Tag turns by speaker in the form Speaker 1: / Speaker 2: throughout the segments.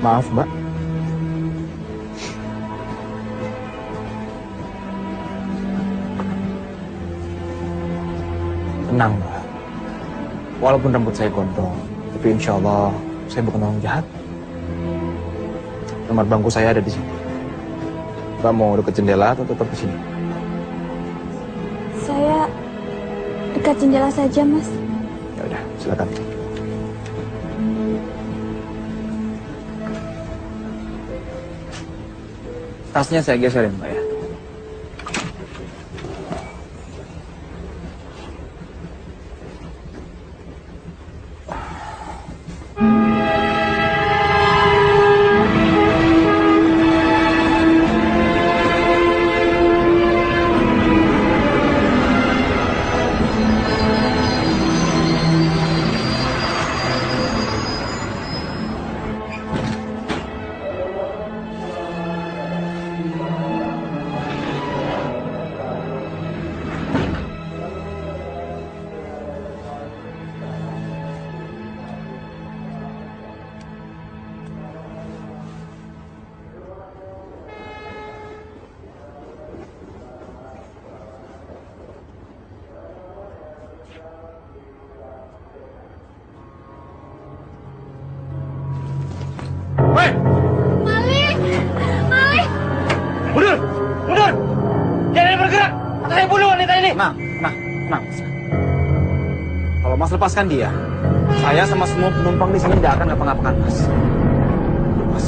Speaker 1: Maaf, Mbak. Tenang, Mbak. Walaupun rambut saya gondrong, tapi insya Allah saya bukan orang jahat. Nomor bangku saya ada di sini. Mbak mau dekat jendela atau tetap di sini?
Speaker 2: Saya dekat jendela saja, Mas.
Speaker 1: Ya udah, silakan. Tasnya saya geserin, Mbak ya.
Speaker 2: Malik! Malik!
Speaker 3: Mundur! Mundur! Jangan bergerak! Atau saya bunuh wanita ini!
Speaker 1: Tenang. Kalau Mas lepaskan dia, saya sama semua penumpang di sini tidak akan ngapa-ngapakan Mas. Mas.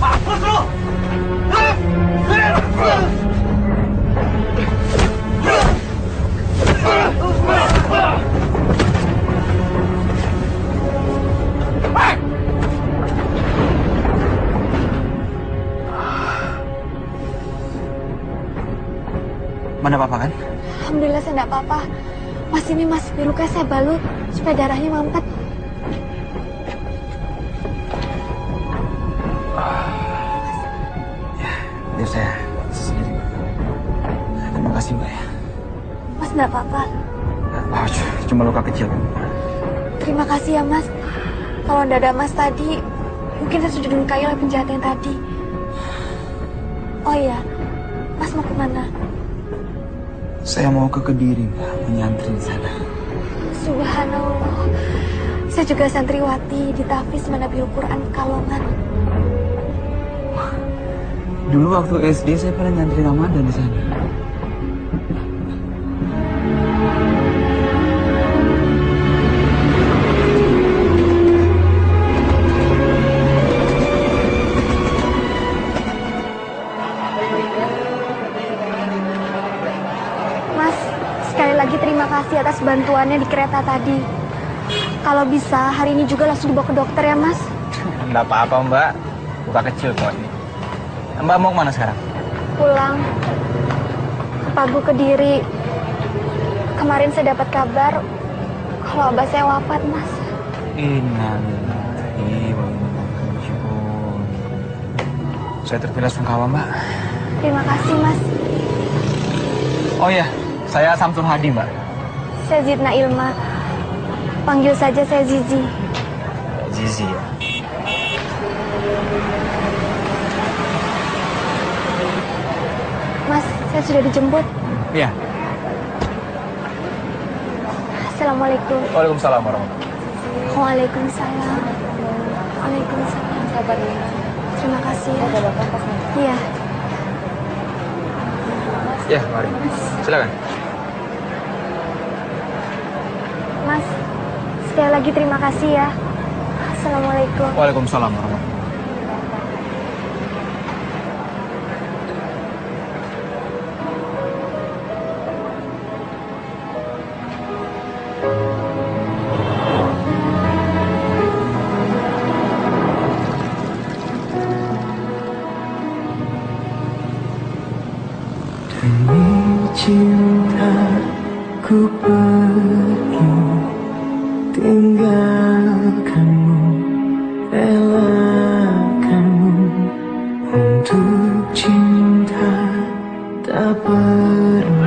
Speaker 3: Mampus lu!
Speaker 1: Mana apa-apa kan?
Speaker 2: Alhamdulillah saya tidak apa-apa. Mas, ini masih di luka, saya balut supaya darahnya mampet.
Speaker 1: Biar saya sendiri. Terima kasih, Mbak ya.
Speaker 2: Mas tidak apa-apa.
Speaker 1: Cuma luka kecil kan?
Speaker 2: Terima kasih ya, Mas. Kalau tidak ada Mas tadi, mungkin saya sudah dilukai oleh penjahat yang tadi. Oh iya, Mas mau kemana?
Speaker 1: Saya mau ke Kediri, Mbak, menyantri di sana.
Speaker 2: Subhanallah. Saya juga santriwati di Tahfiz Manabiul Quran Pekalongan.
Speaker 1: Dulu waktu SD saya pernah nyantri Ramadan di sana.
Speaker 2: Mas, sekali lagi terima kasih atas bantuannya di kereta tadi. Kalau bisa, hari ini juga langsung dibawa ke dokter ya, Mas.
Speaker 1: Enggak apa-apa, Mbak. Luka kecil kok ini. Mbak mau kemana sekarang?
Speaker 2: Pulang. Pagu Kediri. Kemarin saya dapat kabar kalau abah saya wafat, Mas.
Speaker 1: Innalillahi wa inna ilaihi raji'un. Saya terpilah sungkawa, Mbak.
Speaker 2: Terima kasih, Mas.
Speaker 1: Oh iya, saya Samsul Hadi, Mbak.
Speaker 2: Saya Zidna Ilma. Panggil saja saya Zizi.
Speaker 1: Zizi ya.
Speaker 2: Mas, saya sudah dijemput.
Speaker 1: Iya.
Speaker 2: Assalamualaikum.
Speaker 1: Waalaikumsalam warahmatullahi.
Speaker 2: Waalaikumsalam. Waalaikumsalam. Sabar ya. Terima kasih ya. Iya.
Speaker 1: Ya, mari. Silakan.
Speaker 2: Mas, sekali lagi terima kasih ya. Assalamualaikum.
Speaker 1: Waalaikumsalam warahmatullahi.
Speaker 4: Demi cintaku pergi, tinggalkanmu, relakanmu. Untuk cinta tak perlu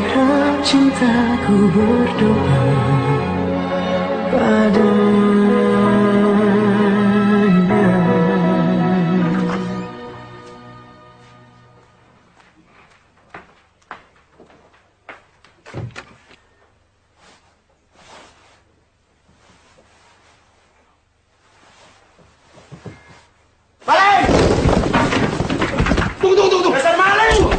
Speaker 4: Dalam cintaku berdoa padanya.
Speaker 3: Maling! Tunggu! Dasar maling!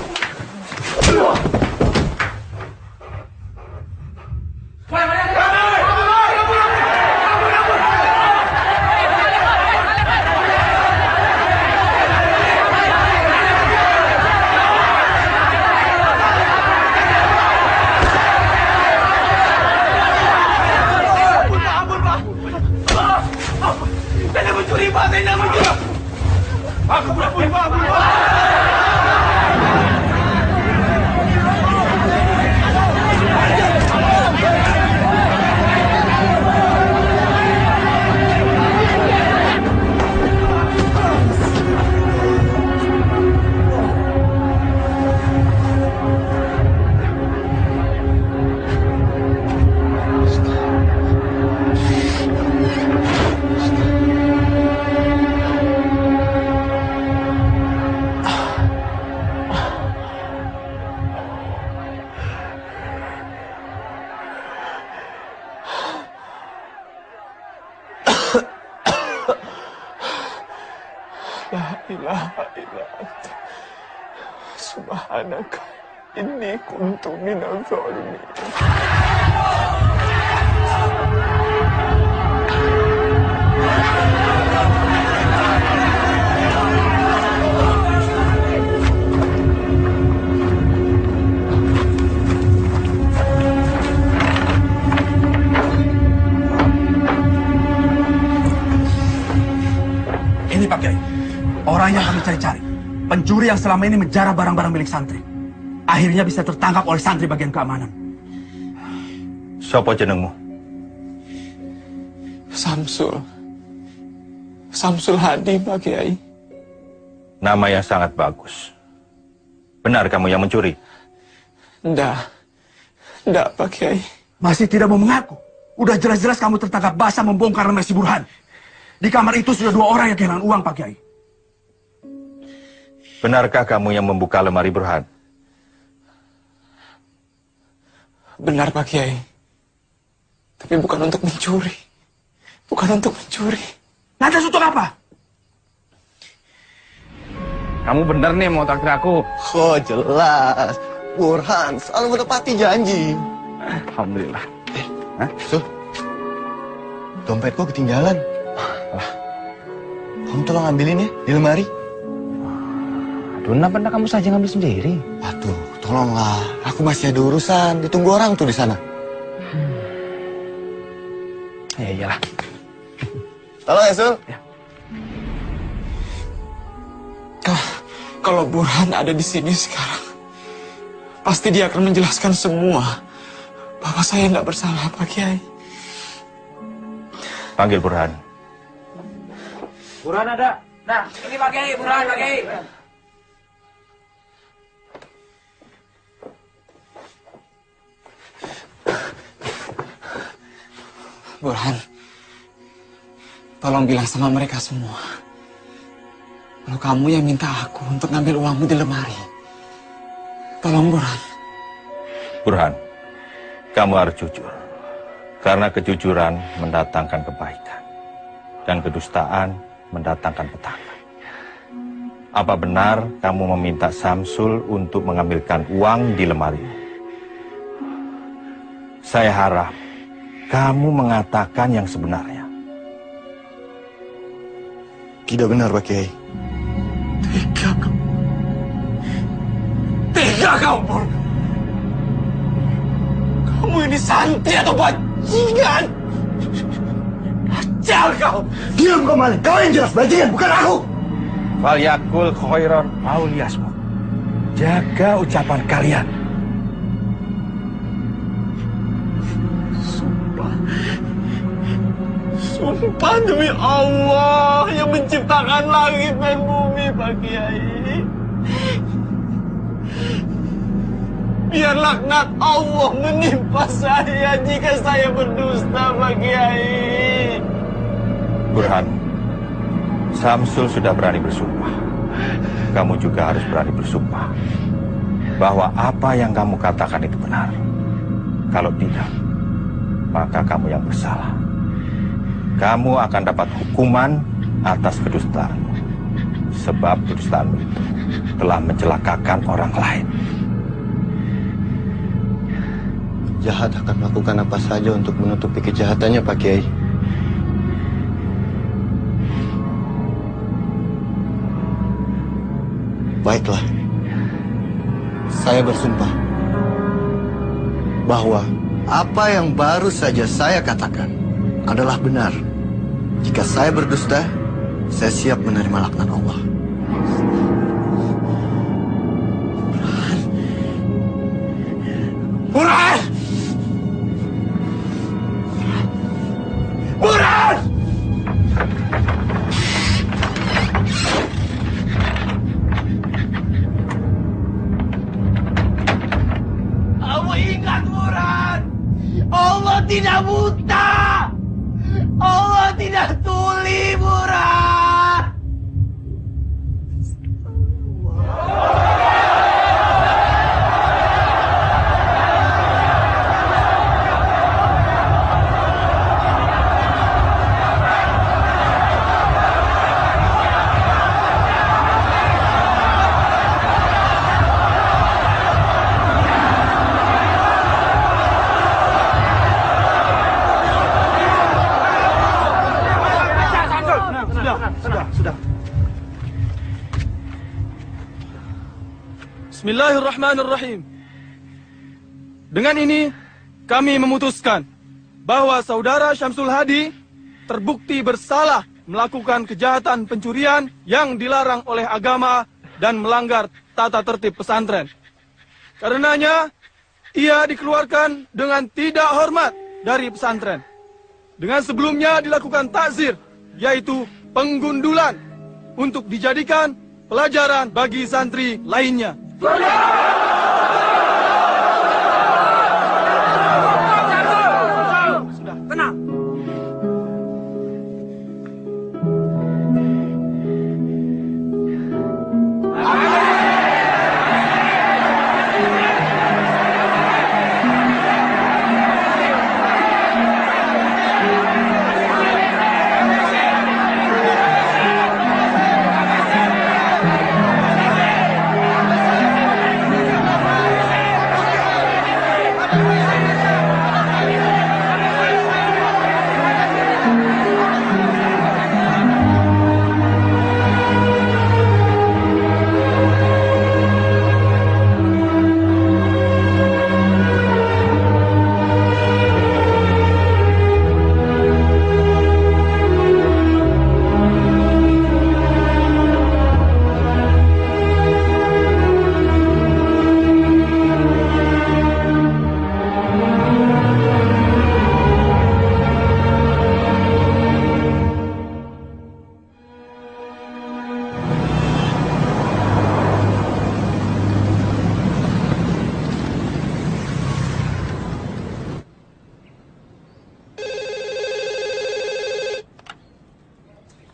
Speaker 3: Saya mencuri, Pak! Saya mencuri! Pak!
Speaker 4: La ilaha illa anta subhanaka inni kuntu minadh dhalimin.
Speaker 1: Ini Pak Kiai, orang yang kami cari-cari. Pencuri yang selama ini menjarah barang-barang milik santri. Akhirnya bisa tertangkap oleh santri bagian keamanan.
Speaker 5: Sopo jenengmu?
Speaker 4: Samsul Hadi, Pak Kiai.
Speaker 5: Nama yang sangat bagus. Benar kamu yang mencuri?
Speaker 4: Ndak, Pak Kiai.
Speaker 1: Masih tidak mau mengaku. Udah jelas-jelas kamu tertangkap basah membongkar lemari si Burhan. Di kamar itu sudah 2 orang yang kehilangan uang, Pak Kiai.
Speaker 5: Benarkah kamu yang membuka lemari Burhan?
Speaker 4: Benar, Pak Kiai. Tapi bukan untuk mencuri.
Speaker 1: Lantas untuk apa?
Speaker 3: Kamu bener nih mau traktir aku.
Speaker 6: Oh jelas, Burhan selalu menepati janji.
Speaker 3: Alhamdulillah.
Speaker 6: Sul, dompetku ketinggalan. Kamu tolong ambilin ya di lemari.
Speaker 3: Aduh, kenapa kamu saja ngambil sendiri?
Speaker 6: Aduh, tolonglah. Aku masih ada urusan. Ditunggu orang tuh di sana.
Speaker 3: Ya iyalah.
Speaker 6: Tolong ya, Sul.
Speaker 3: Ya.
Speaker 4: Kalau Burhan ada di sini sekarang, pasti dia akan menjelaskan semua bahwa saya tidak bersalah, Pak Kiai.
Speaker 5: Panggil Burhan.
Speaker 3: Burhan ada. Nah, ini Pak Kiai, Burhan, Pak Kiai.
Speaker 4: Burhan, tolong bilang sama mereka semua kalau kamu yang minta aku untuk ngambil uangmu di lemari. Tolong, Burhan.
Speaker 5: Burhan, kamu harus jujur. Karena kejujuran mendatangkan kebaikan. Dan kedustaan mendatangkan petaka. Apa benar kamu meminta Samsul untuk mengambilkan uang di lemari? Saya harap kamu mengatakan yang sebenarnya.
Speaker 6: Tidak benar, Pak Kiai.
Speaker 4: Tega kau, Pur. Kamu ini santri atau bajingan?
Speaker 1: Sial kau!
Speaker 6: Diam kau Malik, kau yang jelas bajingan, bukan aku.
Speaker 5: Falyakul khairan aw liyasmut. Jaga ucapan kalian.
Speaker 4: Sumpah demi Allah yang menciptakan langit dan bumi, Pak Kiai. Biar laknat Allah menimpa saya jika saya berdusta, Pak Kiai.
Speaker 5: Burhan, Samsul sudah berani bersumpah. Kamu juga harus berani bersumpah bahwa apa yang kamu katakan itu benar. Kalau tidak, maka kamu yang bersalah. Kamu akan dapat hukuman atas kedustaanmu. Sebab kedustaanmu itu telah mencelakakan orang lain.
Speaker 6: Jahat akan melakukan apa saja untuk menutupi kejahatannya, Pak Kiai. Baiklah, saya bersumpah bahwa apa yang baru saja saya katakan adalah benar. Jika saya berdusta, saya siap menerima laknat Allah.
Speaker 4: Burhan! Burhan! Kamu ingat, Burhan? Allah tidak buta! Allah tidak tuli, Burhan!
Speaker 1: Sudah.
Speaker 7: Bismillahirrahmanirrahim. Dengan ini, kami memutuskan bahwa saudara Syamsul Hadi terbukti bersalah melakukan kejahatan pencurian yang dilarang oleh agama dan melanggar tata tertib pesantren. Karenanya, ia dikeluarkan dengan tidak hormat dari pesantren. Dengan sebelumnya dilakukan takzir, yaitu penggundulan, untuk dijadikan pelajaran bagi santri lainnya.
Speaker 1: Sudah, tenang.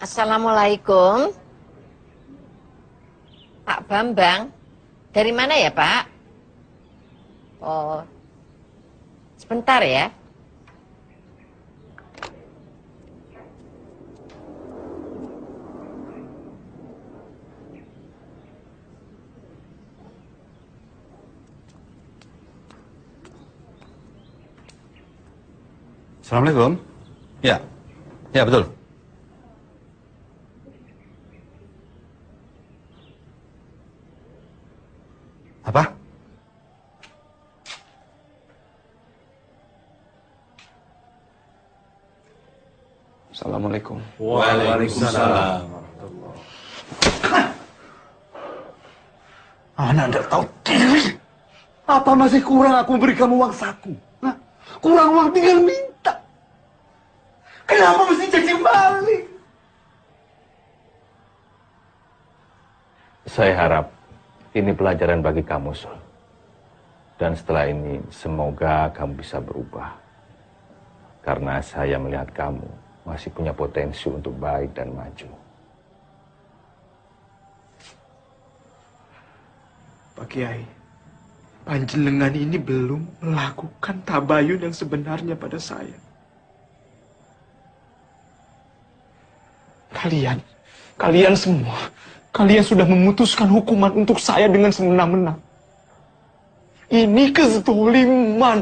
Speaker 8: Assalamualaikum. Pak Bambang. Dari mana ya, Pak? Oh. Sebentar ya.
Speaker 5: Assalamualaikum. Ya betul. Apa?
Speaker 4: Assalamualaikum.
Speaker 3: Waalaikumsalam.
Speaker 9: Anak tidak tahu diri. Apa masih kurang aku beri kamu uang saku? Hah? Kurang uang tinggal minta. Kenapa mesti jadi maling?
Speaker 5: Saya harap ini pelajaran bagi kamu, Sul. Dan setelah ini, semoga kamu bisa berubah. Karena saya melihat kamu masih punya potensi untuk baik dan maju.
Speaker 4: Pak Kiai, panjenengan ini belum melakukan tabayun yang sebenarnya pada saya. Kalian semua, kalian sudah memutuskan hukuman untuk saya dengan semena-mena. Ini kezaliman.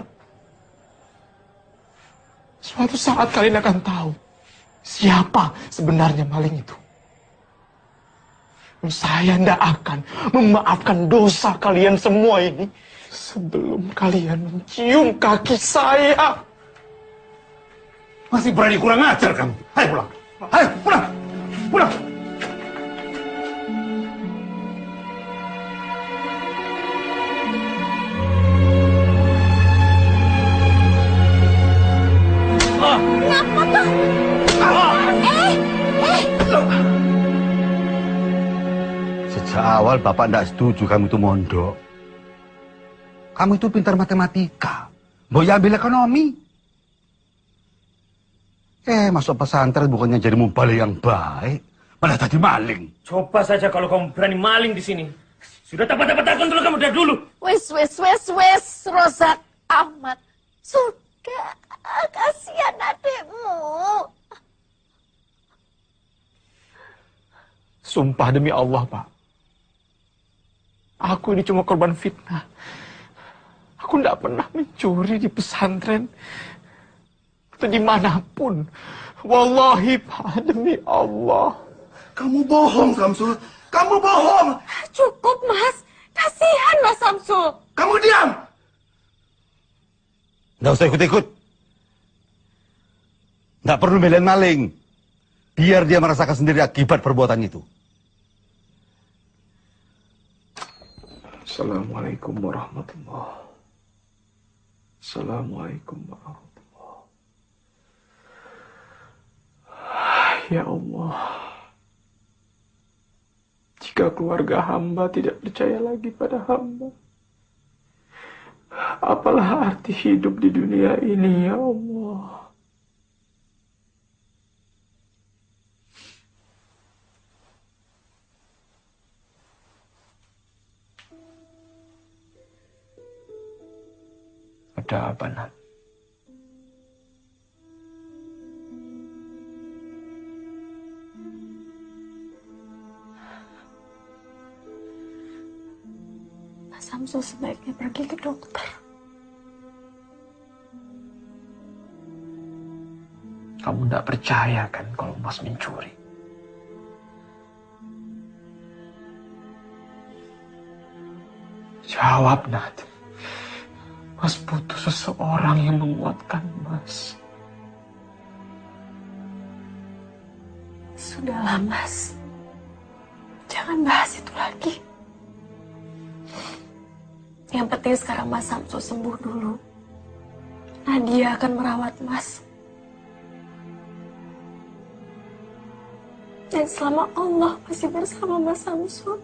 Speaker 4: Suatu saat kalian akan tahu siapa sebenarnya maling itu. Saya tidak akan memaafkan dosa kalian semua ini sebelum kalian mencium kaki saya.
Speaker 9: Masih berani kurang ajar kamu. Ayo pulang. Ayo pulang. Pulang.
Speaker 2: Ngapa tuh?
Speaker 9: Sejak awal Bapak tidak setuju kamu itu mondok. Kamu itu pintar matematika. Mau ambil ekonomi. Masuk pesantren bukannya jadi mubalik yang baik. Malah tadi maling.
Speaker 3: Coba saja kalau kamu berani maling di sini. Sudah dapat kontrol kamu dari dulu.
Speaker 8: Wes, Rozak Ahmad. Sudah, kasihan adikmu.
Speaker 4: Sumpah demi Allah, Pak. Aku ini cuma korban fitnah. Aku tidak pernah mencuri di pesantren. Atau dimanapun. Wallahi, Pak, demi Allah.
Speaker 9: Kamu bohong, Samsul. Kamu bohong.
Speaker 2: Cukup, Mas. Kasihan Mas Samsul.
Speaker 9: Kamu diam. Nggak usah ikut-ikut. Nggak perlu belain maling. Biar dia merasakan sendiri akibat perbuatan itu.
Speaker 4: Assalamualaikum warahmatullahi wabarakatuh. Assalamualaikum warahmatullahi wabarakatuh. Ya Allah, jika keluarga hamba tidak percaya lagi pada hamba, apalah arti hidup di dunia ini, ya Allah. Ada apa, Nat?
Speaker 2: Mas Samsul sebaiknya pergi ke dokter.
Speaker 4: Kamu tidak percaya kan kalau Mas mencuri? Jawab, Nat. Mas butuh seseorang yang menguatkan Mas.
Speaker 2: Sudahlah, Mas. Jangan bahas itu lagi. Yang penting sekarang Mas Samsul sembuh dulu. Nadia akan merawat Mas. Dan selama Allah masih bersama Mas Samsul,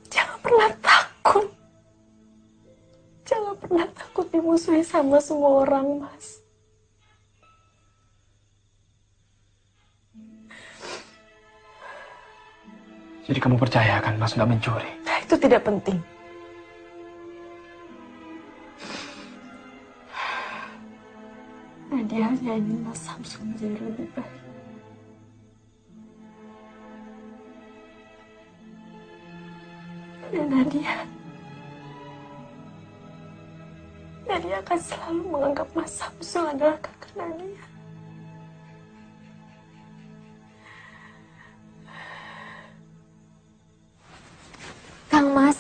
Speaker 2: jangan pernah takut. Jangan pernah takut dimusuhi sama semua orang, Mas.
Speaker 4: Jadi kamu percaya kan Mas nggak mencuri?
Speaker 2: Nah, itu tidak penting. Nadia hanya ingin Mas Samsul menjadi lebih baik. Dan Nadia akan selalu menganggap Mas Samsul adalah kakak Nadia. Kang Mas,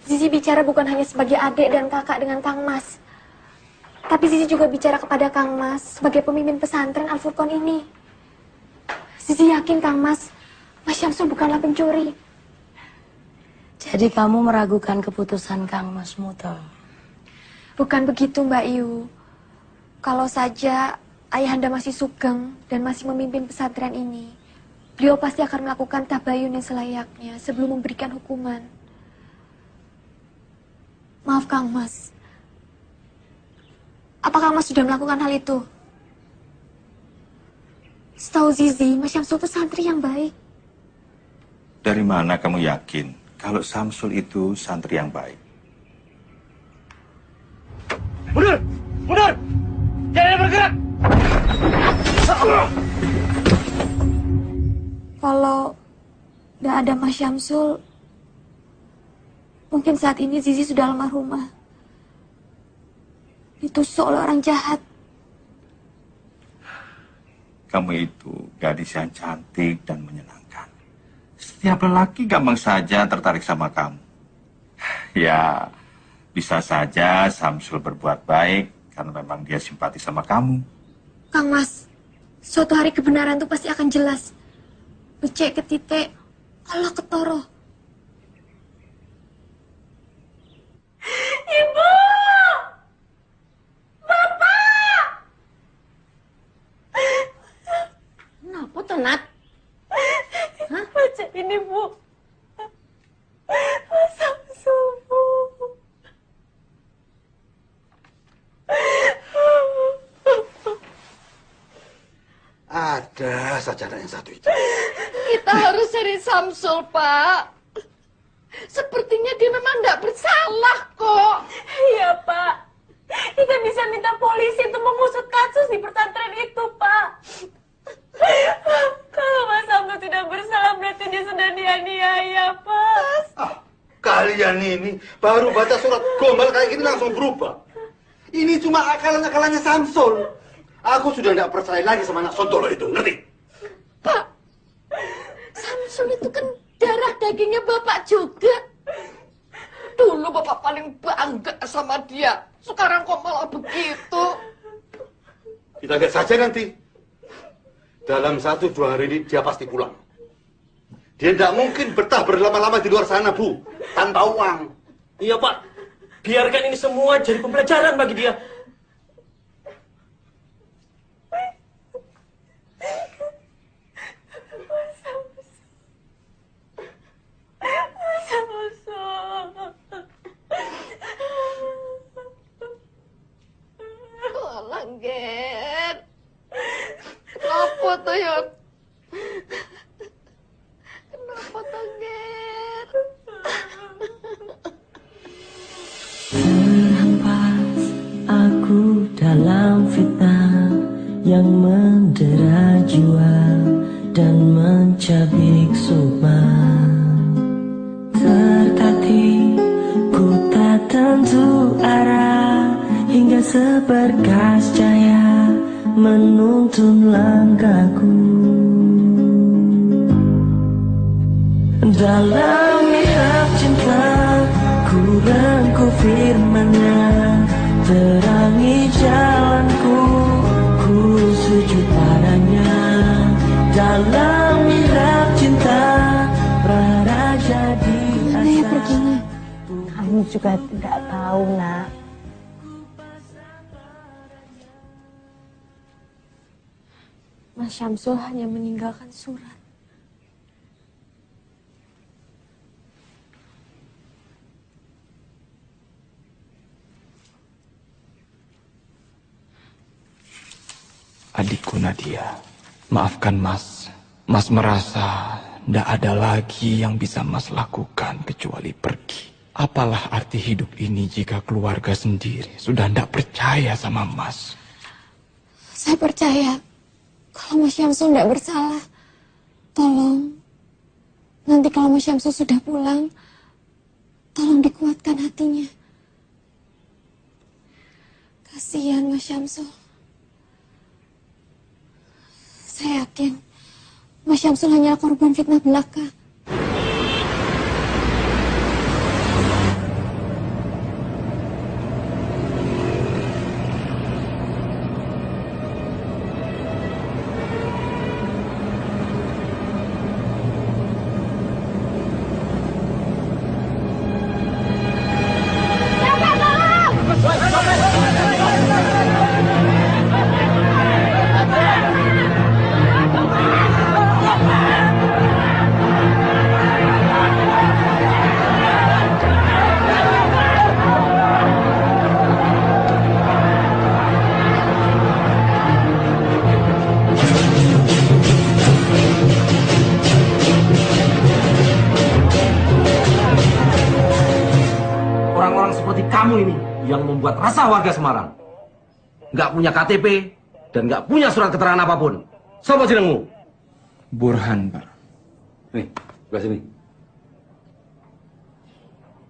Speaker 2: Zizi bicara bukan hanya sebagai adik dan kakak dengan Kang Mas, tapi Tapi Zizi juga bicara kepada Kang Mas sebagai pemimpin pesantren Al-Furqan ini. Zizi yakin Kang Mas Syamsul bukanlah pencuri.
Speaker 8: Jadi kamu meragukan keputusan Kang Mas Muto?
Speaker 2: Bukan begitu Mbak Yu. Kalau saja ayahanda masih sugeng dan masih memimpin pesantren ini, beliau pasti akan melakukan tabayun yang selayaknya sebelum memberikan hukuman. Maaf Kang Mas. Apakah Mas sudah melakukan hal itu? Setahu Zizi, Mas Syamsul itu santri yang baik.
Speaker 5: Dari mana kamu yakin kalau Samsul itu santri yang baik?
Speaker 3: Mundur! Mundur! Jangan bergerak!
Speaker 2: Kalau tidak ada Mas Syamsul, mungkin saat ini Zizi sudah almarhumah. Ditusuk oleh orang jahat.
Speaker 5: Kamu itu gadis yang cantik dan menyenangkan. Setiap lelaki gampang saja tertarik sama kamu. Ya, bisa saja Samsul berbuat baik karena memang dia simpati sama kamu.
Speaker 2: Kang Mas, suatu hari kebenaran itu pasti akan jelas. Becek ke titik, Allah ketoro.
Speaker 8: Ibu! Bapak! Kenapa tuh, Nat? Hah? Baca ini, Bu. Samsul, Bu.
Speaker 9: Ada saja yang satu itu.
Speaker 8: Kita harus cari Samsul, Pak. Sepertinya dia memang tidak bersalah kok. Iya, Pak. Kita bisa minta polisi untuk mengusut kasus di pesantren itu, Pak. Kalau Mas Samsul tidak bersalah, berarti dia sudah dianiaya, Pak.
Speaker 9: Kalian ini baru baca surat gombal kayak gini langsung berubah. Ini cuma akalan-akalannya Samsul. Aku sudah tidak percaya lagi sama anak sontolo itu, ngerti?
Speaker 8: Pak, Samsul itu kan darah dagingnya Bapak juga. Dulu Bapak paling bangga sama dia. Sekarang kok malah begitu.
Speaker 9: Kita lihat saja nanti. Dalam 1-2 hari ini dia pasti pulang. Dia tidak mungkin betah berlama-lama di luar sana, Bu. Tanpa uang.
Speaker 3: Iya, Pak. Biarkan ini semua jadi pembelajaran bagi dia.
Speaker 8: Langgen. Kenapa tuh, Yot? Kenapa tuh, Gen?
Speaker 10: Terhempas aku dalam fitnah yang mendera jiwa dan mencabik sukma. Tertatih ku tak tentu arah hingga seberkas cahaya menuntun langkahku. Dalam mihrab cinta ku rangku firman-Nya, terangi jalanku, ku sujud padanya. Dalam mihrab cinta praraja di
Speaker 2: Saya perginya.
Speaker 11: Kamu juga tidak tahu, Nak.
Speaker 2: Mas Syamsul hanya meninggalkan surat.
Speaker 4: Adikku Nadia, maafkan Mas. Mas merasa tidak ada lagi yang bisa Mas lakukan kecuali pergi. Apalah arti hidup ini jika keluarga sendiri sudah tidak percaya sama Mas?
Speaker 2: Saya percaya kalau Mas Syamsul tidak bersalah. Tolong, nanti kalau Mas Syamsul sudah pulang, tolong dikuatkan hatinya. Kasihan Mas Syamsul. Saya yakin Mas Syamsul hanyalah korban fitnah belaka.
Speaker 12: yang membuat resah warga Semarang. Nggak punya KTP dan nggak punya surat keterangan apapun. Siapa jenengmu?
Speaker 4: Burhan, Pak.
Speaker 12: Nih, sebelah sini.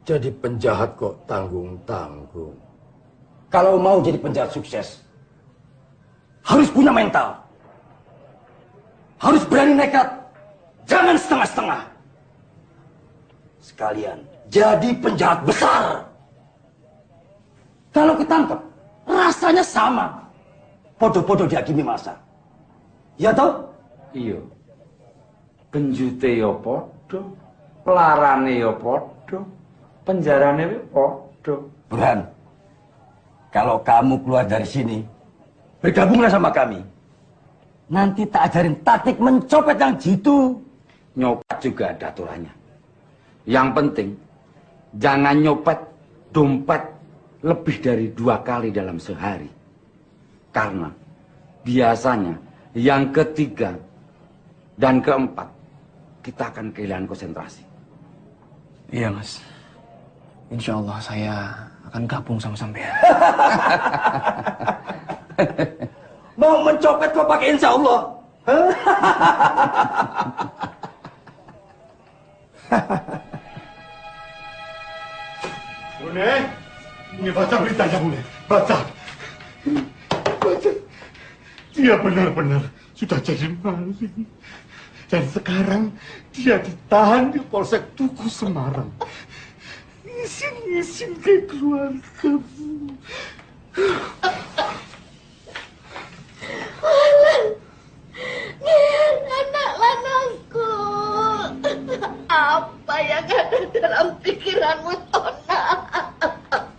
Speaker 12: Jadi penjahat kok tanggung-tanggung. Kalau mau jadi penjahat sukses, harus punya mental. Harus berani nekat. Jangan setengah-setengah. Sekalian jadi penjahat besar. Kalau ketangkep, rasanya sama. Podo-podo dihakimi masa. Ya toh?
Speaker 13: Iya. Penjute yo podo, pelarane yo podo, penjarane yo podo.
Speaker 12: Burhan, kalau kamu keluar dari sini, bergabunglah sama kami. Nanti tak ajarin taktik mencopet yang jitu.
Speaker 13: Nyopet juga ada aturannya. Yang penting, jangan nyopet dompet lebih dari 2 kali dalam sehari. Karena biasanya yang ketiga dan keempat, kita akan kehilangan konsentrasi.
Speaker 1: Iya, Mas. Insya Allah saya akan gabung sama sampean.
Speaker 12: Mau mencopet kok pakai insya Allah?
Speaker 9: Bune, ini baca beritanya, Bune. Baca. Baca. Dia benar-benar sudah jadi maling. Dan sekarang dia ditahan di Polsek Tugu Semarang. Isin-isin ke keluargamu.
Speaker 8: Alan, Nian, anak lanangku. Apa yang ada dalam pikiranmu, Tona?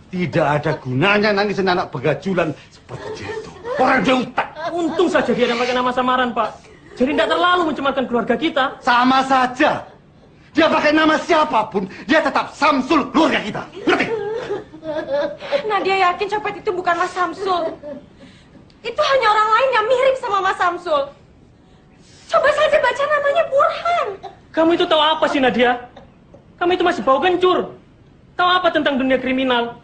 Speaker 9: Tidak ada gunanya nangisin anak begajulan seperti itu. Orang dia utak.
Speaker 3: Untung saja dia yang pakai nama samaran, Pak. Jadi tidak terlalu mencemarkan keluarga kita.
Speaker 9: Sama saja. Dia pakai nama siapapun, dia tetap Samsul keluarga kita. Ngerti?
Speaker 8: Nadia yakin copet itu bukan Mas Samsul. Itu hanya orang lain yang mirip sama Mas Samsul. Coba saja baca namanya Burhan.
Speaker 3: Kamu itu tahu apa sih, Nadia? Kamu itu masih bau kencur. Tahu apa tentang dunia kriminal?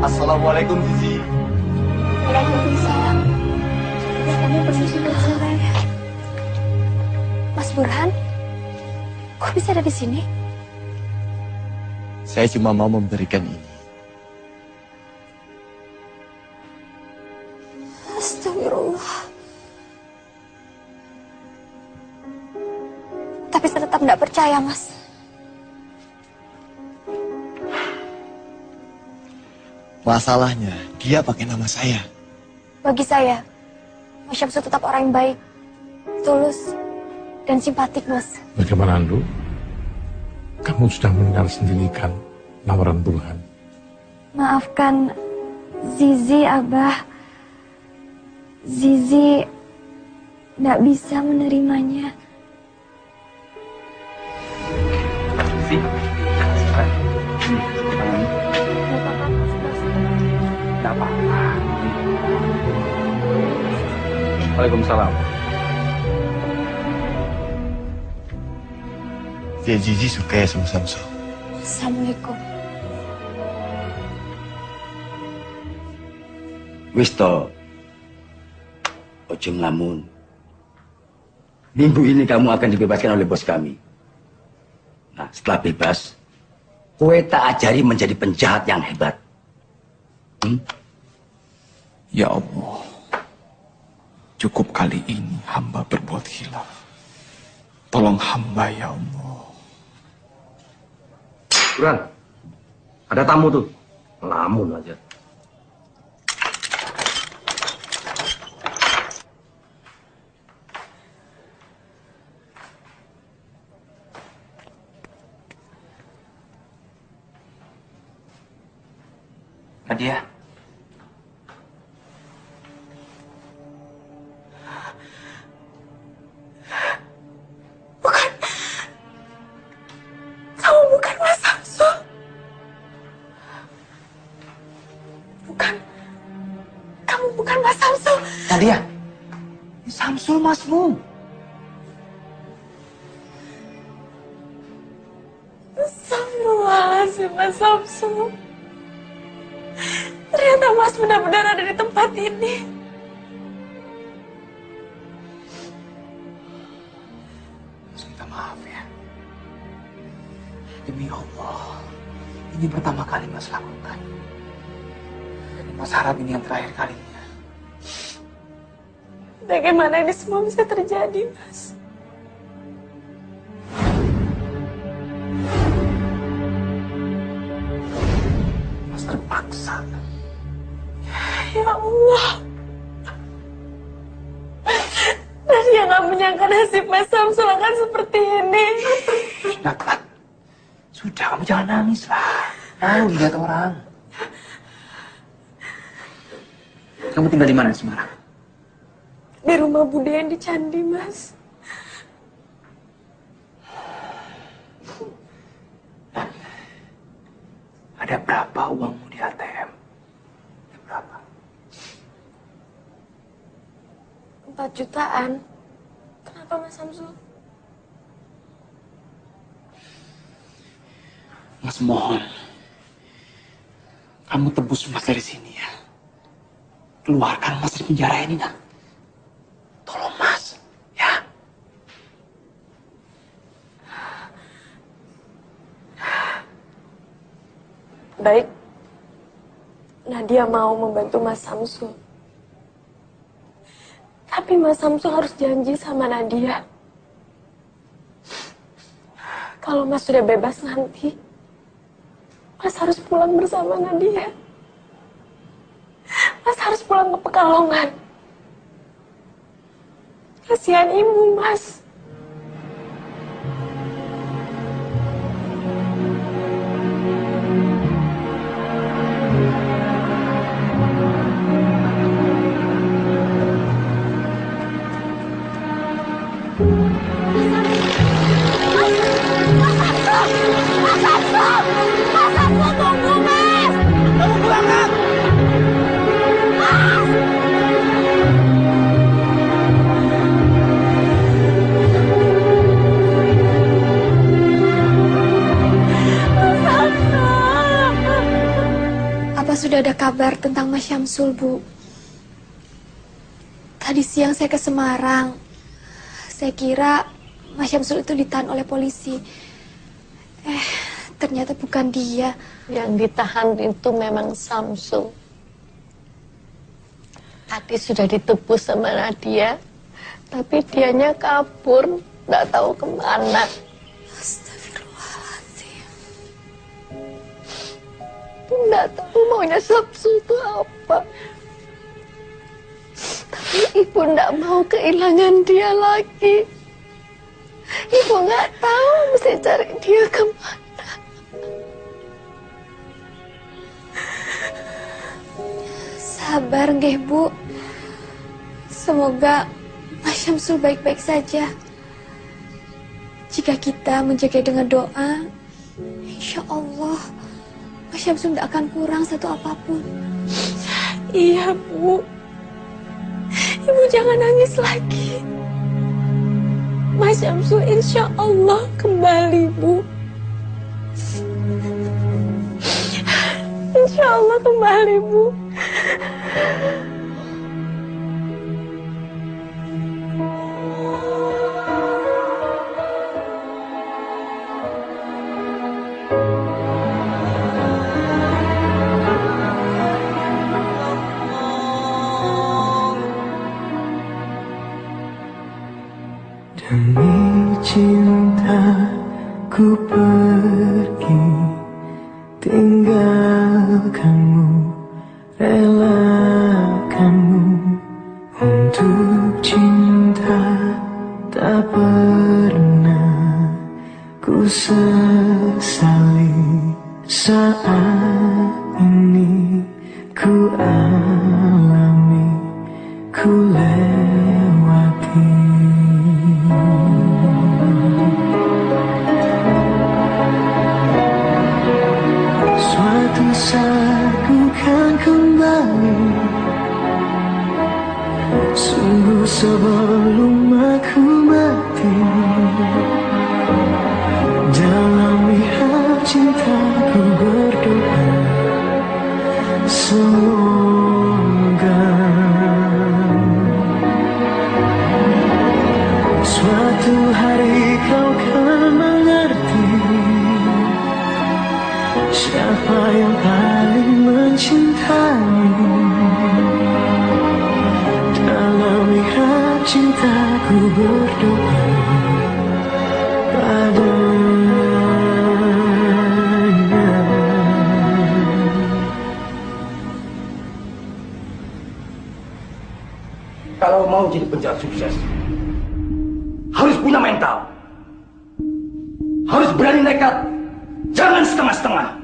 Speaker 6: Assalamualaikum, Zizi.
Speaker 2: Waalaikumsalam. Kamu permisi dulu, Mas Burhan, kok bisa ada di sini?
Speaker 6: Saya cuma mau memberikan ini.
Speaker 2: Astagfirullah. Tapi saya tetap tidak percaya, Mas.
Speaker 6: Masalahnya, dia pakai nama saya.
Speaker 2: Bagi saya, Mas Syamsul tetap orang yang baik, tulus, dan simpatik, Mas.
Speaker 14: Bagaimana, Andu? Kamu sudah mendengar sendiri kan lamaran Burhan?
Speaker 2: Maafkan Zizi, Abah. Zizi tidak bisa menerimanya.
Speaker 13: Zizi, tidak apa-apa. Waalaikumsalam.
Speaker 6: Zizi suka ya sama Samsul.
Speaker 2: Assalamualaikum.
Speaker 12: Wis to. Ojo ngelamun. Minggu ini kamu akan dibebaskan oleh bos kami. Nah, setelah bebas, kowe tak ajari menjadi penjahat yang hebat.
Speaker 4: Ya Allah, cukup kali ini hamba berbuat khilaf. Tolong hamba ya Allah.
Speaker 12: Burhan, ada tamu tuh. Ngelamun aja.
Speaker 13: Nadia.
Speaker 8: bukan Mas Samsul.
Speaker 1: Nadia, ini Samsul masmu.
Speaker 8: Astagfirullahaladzim, Mas Samsul. Ternyata Mas benar-benar ada di tempat ini.
Speaker 1: Minta maaf ya. Demi Allah, ini pertama kali Mas lakukan. Dan Mas harap ini yang terakhir kalinya.
Speaker 8: Bagaimana ini semua bisa terjadi, Mas?
Speaker 1: Mas terpaksa.
Speaker 8: Ya Allah. Dan yang gak menyangka nasib Mas Samsul akan seperti ini.
Speaker 1: Nat. Sudah, kamu jangan nangis lah. Malu lihat orang. Kamu tinggal di mana di Semarang?
Speaker 8: Di rumah Bude yang di Candi, Mas.
Speaker 1: Ada berapa uangmu di ATM? Ada berapa?
Speaker 8: 4 jutaan. Kenapa, Mas Samsul?
Speaker 1: Mas mohon, kamu tebus Mas dari sini ya. Keluarkan Mas dari penjara ini, nak. Tolong Mas, ya.
Speaker 8: Baik. Nadia mau membantu Mas Samsul. Tapi Mas Samsul harus janji sama Nadia. Kalau Mas sudah bebas nanti, Mas harus pulang bersama Nadia. Mas harus pulang ke Pekalongan. Kasihan ibu, Mas.
Speaker 2: Apa sudah ada kabar tentang Mas Syamsul, Bu? Tadi siang saya ke Semarang. Saya kira Mas Syamsul itu ditahan oleh polisi. Ternyata bukan dia.
Speaker 8: Yang ditahan itu memang Samsul. Tadi sudah ditebus sama Nadia, tapi dianya kabur, nggak tahu kemana.
Speaker 2: Astagfirullahaladzim.
Speaker 8: Nggak tahu maunya Samsul itu apa. Tapi ibu nggak mau kehilangan dia lagi. Ibu nggak tahu mesti cari dia kemana.
Speaker 2: Sabar, nggih, Bu. Semoga Mas Syamsul baik-baik saja. Jika kita menjaga dengan doa, insya Allah Mas Syamsul tidak akan kurang satu apapun.
Speaker 8: Iya, Bu. Ibu jangan nangis lagi. Mas Syamsul insya Allah kembali, Bu. Insya Allah kembali, Bu.
Speaker 10: Demi cinta ku pergi, tinggalkanmu, relakanmu. Untuk cinta tak pernah ku sesali. Saat ini ku alami, ku lewati. Suatu saat ku kan kembali sebelum aku mati, dalam mihab cintaku berdoa, semoga suatu hari kau kan mengerti siapa yang paling mencintaimu. Dalam mihab cintaku berdoa padanya.
Speaker 12: Kalau mau jadi penjahat sukses, harus punya mental. Harus berani nekat, jangan setengah-setengah.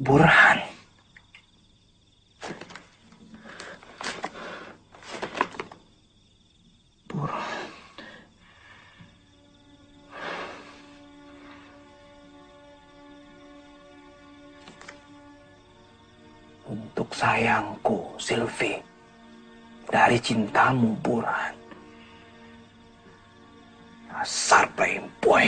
Speaker 4: Burhan. Burhan. Untuk sayangku, Sylvie. Dari cintamu, Burhan. Dasar playboy.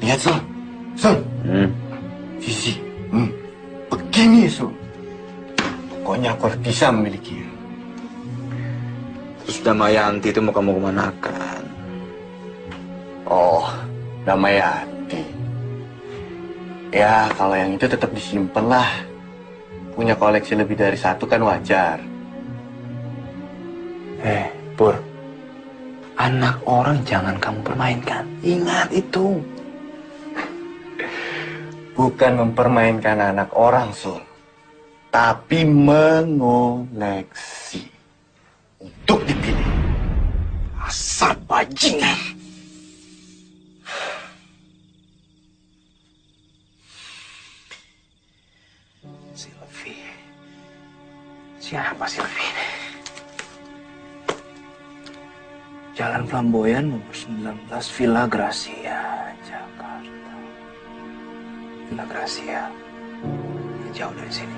Speaker 6: Lihat, Sul. Sul. Sisi. Begini, Sul. Pokoknya aku harus bisa memilikinya.
Speaker 1: Terus Damayanti itu mau kamu kemanakan?
Speaker 6: Oh, Damayanti. Ya, kalau yang itu tetap disimpan lah. Punya koleksi lebih dari satu kan wajar.
Speaker 4: Pur. Anak orang jangan kamu permainkan. Ingat itu.
Speaker 6: Bukan mempermainkan anak orang, Sul. Tapi mengoleksi. Untuk dipilih.
Speaker 4: Asal bajingan. Sylvie. Siapa Sylvie ini? Jalan Flamboyan nomor 19 Villa Gracia, Jakarta. Villa Gracia. Jauh dari sini.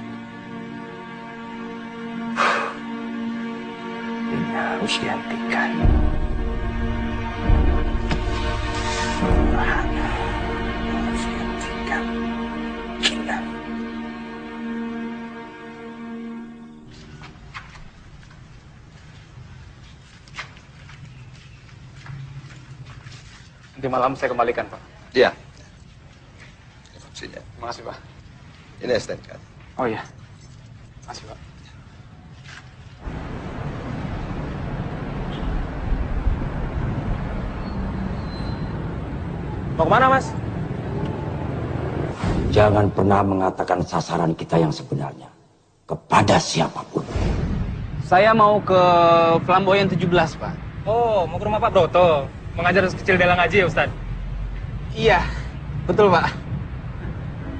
Speaker 4: Ini harus dihentikan. Harus dihentikan. Gila.
Speaker 1: Nanti malam saya kembalikan, Pak.
Speaker 15: Iya. Sini.
Speaker 1: Terima kasih, Pak.
Speaker 15: Ini STNK.
Speaker 1: Oh iya. Makasih, Pak.
Speaker 12: Mau kemana, Mas? Jangan pernah mengatakan sasaran kita yang sebenarnya kepada siapapun.
Speaker 1: Saya mau ke Flamboyan 17, Pak.
Speaker 3: Oh, mau ke rumah Pak Broto. Mengajar kecil Dela ngaji ya, Ustaz?
Speaker 1: Iya, betul, Pak.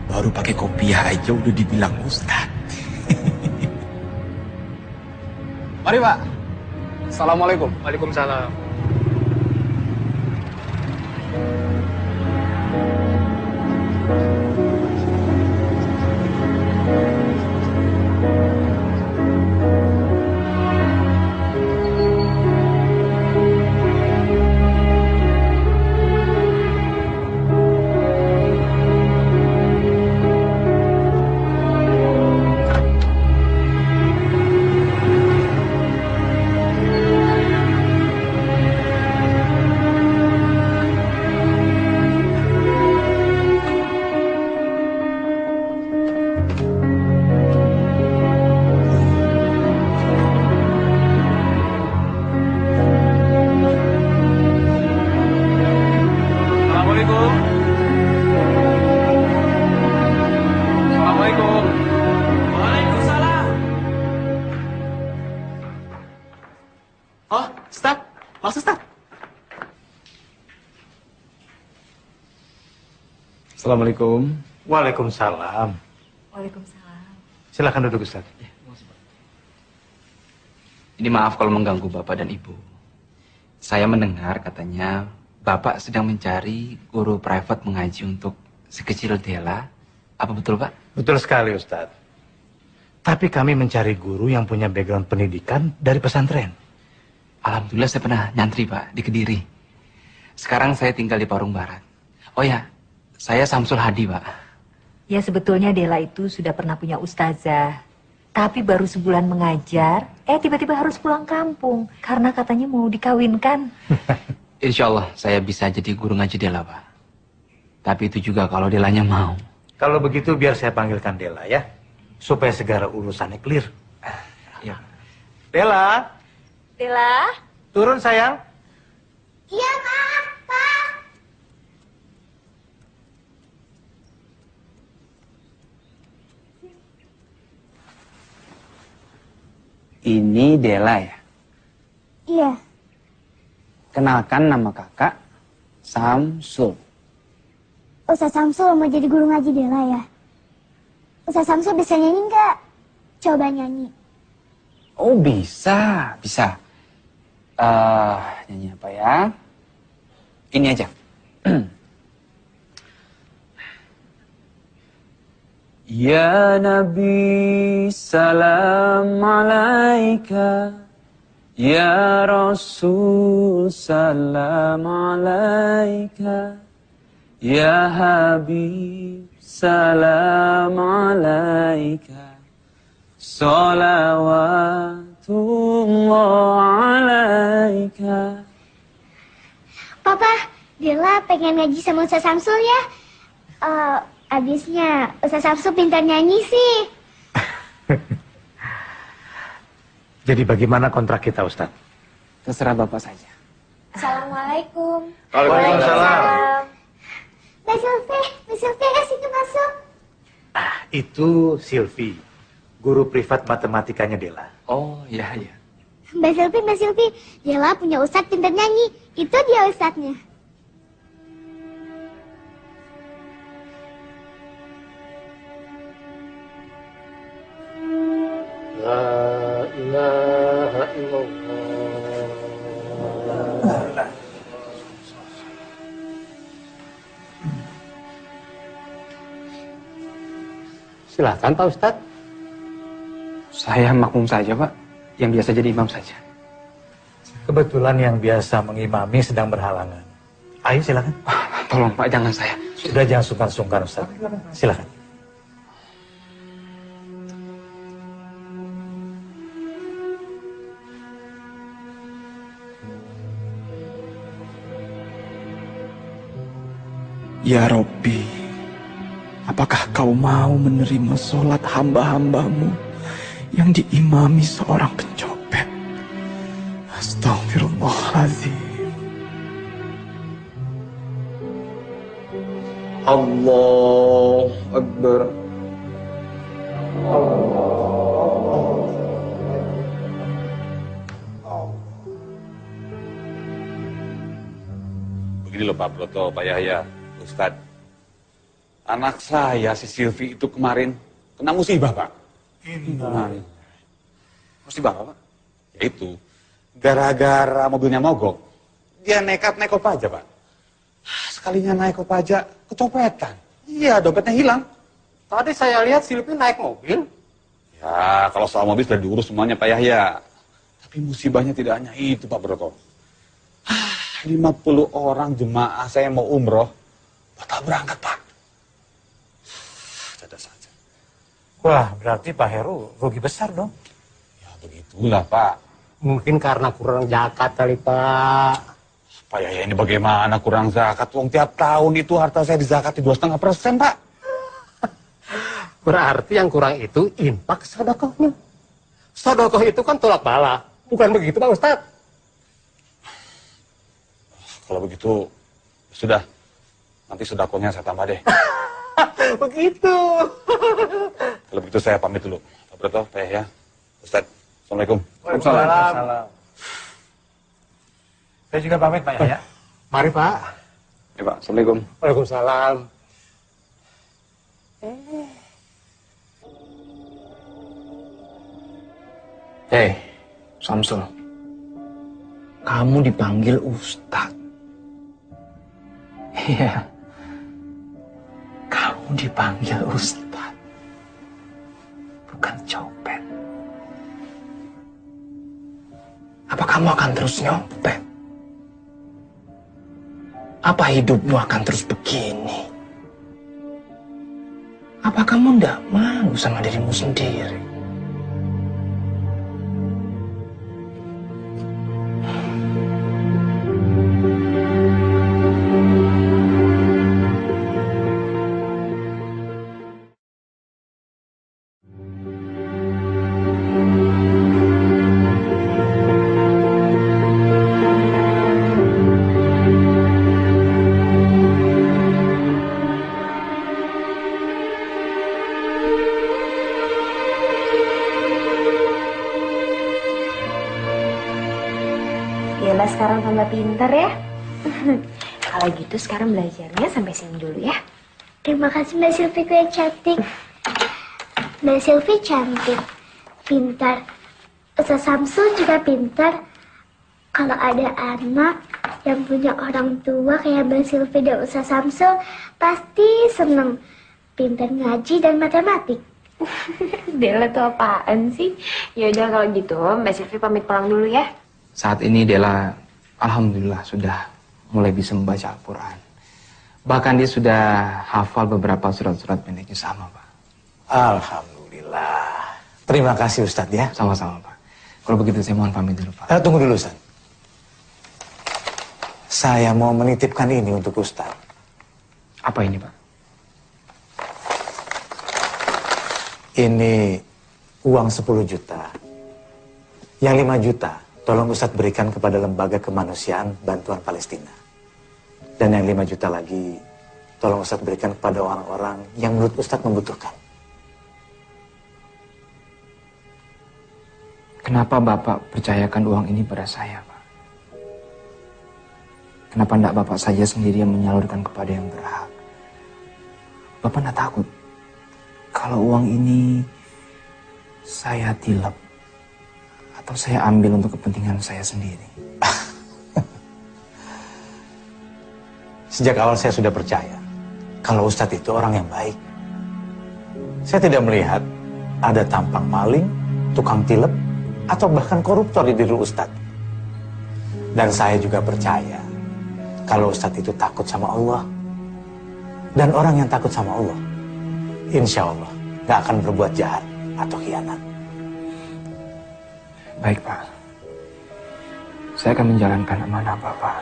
Speaker 4: Baru pakai kopiah aja udah dibilang Ustad.
Speaker 1: Mari, Pak. Assalamualaikum.
Speaker 3: Waalaikumsalam.
Speaker 1: Oh, Ustaz. Mas Ustaz.
Speaker 14: Assalamualaikum. Waalaikumsalam.
Speaker 16: Waalaikumsalam.
Speaker 14: Silakan duduk, Ustaz.
Speaker 13: Ini maaf kalau mengganggu Bapak dan Ibu. Saya mendengar katanya Bapak sedang mencari guru private mengaji untuk si kecil Dela. Apa betul, Pak?
Speaker 14: Betul sekali, Ustaz. Tapi kami mencari guru yang punya background pendidikan dari pesantren.
Speaker 13: Alhamdulillah saya pernah nyantri, Pak, di Kediri. Sekarang saya tinggal di Parung Barat. Oh ya, saya Samsul Hadi, Pak.
Speaker 16: Ya sebetulnya Dela itu sudah pernah punya ustazah. Tapi baru sebulan mengajar, tiba-tiba harus pulang kampung. Karena katanya mau dikawinkan.
Speaker 13: Insya Allah saya bisa jadi guru ngaji Dela, Pak. Tapi itu juga kalau Delanya mau.
Speaker 14: Kalau begitu biar saya panggilkan Dela ya. Supaya segala urusannya clear.
Speaker 13: Ya.
Speaker 14: Dela.
Speaker 16: Dela.
Speaker 14: Turun sayang.
Speaker 8: Iya, maaf, Pak.
Speaker 1: Ini Dela ya?
Speaker 8: Iya.
Speaker 1: Kenalkan nama kakak, Samsul.
Speaker 8: Ustaz Samsul mau jadi guru ngaji Dela ya? Ustaz Samsul bisa nyanyi nggak? Coba nyanyi.
Speaker 1: Oh bisa, bisa. Nyanyi apa ya? Ini aja. Ya Nabi salam alaika, Ya Rasul salam alaika, Ya Habib salam alaika, salawatullah alaika.
Speaker 8: Papa, Dela pengen ngaji sama Ustaz Samsul ya? Abisnya Ustaz Samsul pintar nyanyi sih.
Speaker 14: Jadi bagaimana kontrak kita, Ustaz?
Speaker 1: Terserah Bapak saja.
Speaker 8: Assalamualaikum.
Speaker 14: Waalaikumsalam.
Speaker 8: Mbak Sylvie ya situ masuk.
Speaker 14: Itu Silvi, guru privat matematikanya Dela.
Speaker 13: Oh, iya, iya.
Speaker 8: Mbak Sylvie, Dela punya ustadz pintar nyanyi. Itu dia ustadznya.
Speaker 9: La ilaha illallah.
Speaker 1: Silakan Pak Ustadz. Saya makmum saja Pak, yang biasa jadi imam saja.
Speaker 14: Kebetulan yang biasa mengimami sedang berhalangan. Ayo silakan.
Speaker 1: Tolong Pak, jangan saya.
Speaker 14: Sudah jangan sungkan-sungkan Ustaz. Silakan.
Speaker 4: Ya Robbi, apakah kau mau menerima sholat hamba-hambamu yang diimami seorang pencopet? Astagfirullahaladzim.
Speaker 1: Allah Akbar.
Speaker 15: Begini loh Pak Broto, Pak Yahya, Ustadz. Anak saya si Silvi itu kemarin kena musibah Pak. Kemarin. Musibah apa Pak? Ya itu, gara-gara mobilnya mogok, dia nekat naik kopaja Pak. Sekalinya naik kopaja, kecopetan. Iya, dompetnya hilang.
Speaker 17: Tadi saya lihat Silvi naik mobil.
Speaker 15: Ya, kalau soal mobil sudah diurus semuanya Pak Yahya. Tapi musibahnya tidak hanya itu Pak Broto. 50 orang jemaah saya mau umroh, batal berangkat Pak. Ada saja.
Speaker 14: Wah, berarti Pak Heru rugi besar dong.
Speaker 15: Ya begitulah Pak.
Speaker 17: Mungkin karena kurang zakat kali Pak.
Speaker 15: Pak Yahya ini bagaimana kurang zakat? Wong tiap tahun itu harta saya dizakati 2,5% Pak.
Speaker 17: Berarti yang kurang itu infak sodokohnya. Sodokoh itu kan tolak bala. Bukan begitu Pak Ustadz?
Speaker 15: Kalau begitu, sudah. Nanti sodakohnya saya tambah deh.
Speaker 17: Begitu.
Speaker 15: Kalau begitu saya pamit dulu. Pak Broto, Pak Yahya, Ustadz. Assalamualaikum.
Speaker 14: Waalaikumsalam. Saya juga pamit Pak Yahya.
Speaker 17: Mari Pak.
Speaker 15: Ya Pak, Assalamualaikum.
Speaker 17: Waalaikumsalam.
Speaker 4: Hei, Samsul. Kamu dipanggil Ustadz. Iya. Kamu dipanggil Ustadz. Bukan copet. Apa kamu akan terus nyopet? Apa hidupmu akan terus begini? Apa kamu ndak malu sama dirimu sendiri?
Speaker 18: Yalah sekarang tambah pintar ya. Kalau gitu sekarang belajarnya sampai sini dulu ya.
Speaker 19: Terima kasih Mbak Silviku yang cantik. Mbak Silvi cantik, pintar. Ustaz Samsul juga pintar. Kalau ada anak yang punya orang tua kayak Mbak Silvi dan Ustaz Samsul, pasti seneng. Pintar ngaji dan matematik.
Speaker 18: Dela tuh apaan sih? Yaudah kalau gitu Mbak Silvi pamit pulang dulu ya.
Speaker 13: Saat ini Dela, alhamdulillah sudah mulai bisa membaca Al-Quran. Bahkan dia sudah hafal beberapa surat-surat pendeknya sama, Pak.
Speaker 14: Alhamdulillah. Terima kasih Ustadz ya.
Speaker 13: Sama-sama, Pak. Kalau begitu saya mohon pamit dulu, Pak.
Speaker 14: Tunggu dulu, Ustadz. Saya mau menitipkan ini untuk Ustadz.
Speaker 13: Apa ini, Pak?
Speaker 14: Ini uang 10 juta. Yang 5 juta, tolong Ustadz berikan kepada Lembaga Kemanusiaan Bantuan Palestina. Dan yang 5 juta lagi, tolong Ustadz berikan kepada orang-orang yang menurut Ustadz membutuhkan.
Speaker 13: Kenapa Bapak percayakan uang ini pada saya, Pak? Kenapa tidak Bapak saja sendiri yang menyalurkan kepada yang berhak? Bapak tidak takut kalau uang ini saya tilep atau saya ambil untuk kepentingan saya sendiri?
Speaker 14: Sejak awal saya sudah percaya kalau Ustadz itu orang yang baik. Saya tidak melihat ada tampang maling, tukang tilep, atau bahkan koruptor di diri Ustadz. Dan saya juga percaya kalau Ustadz itu takut sama Allah. Dan orang yang takut sama Allah, insya Allah gak akan berbuat jahat atau khianat.
Speaker 13: Baik, Pak. Saya akan menjalankan amanah Bapak.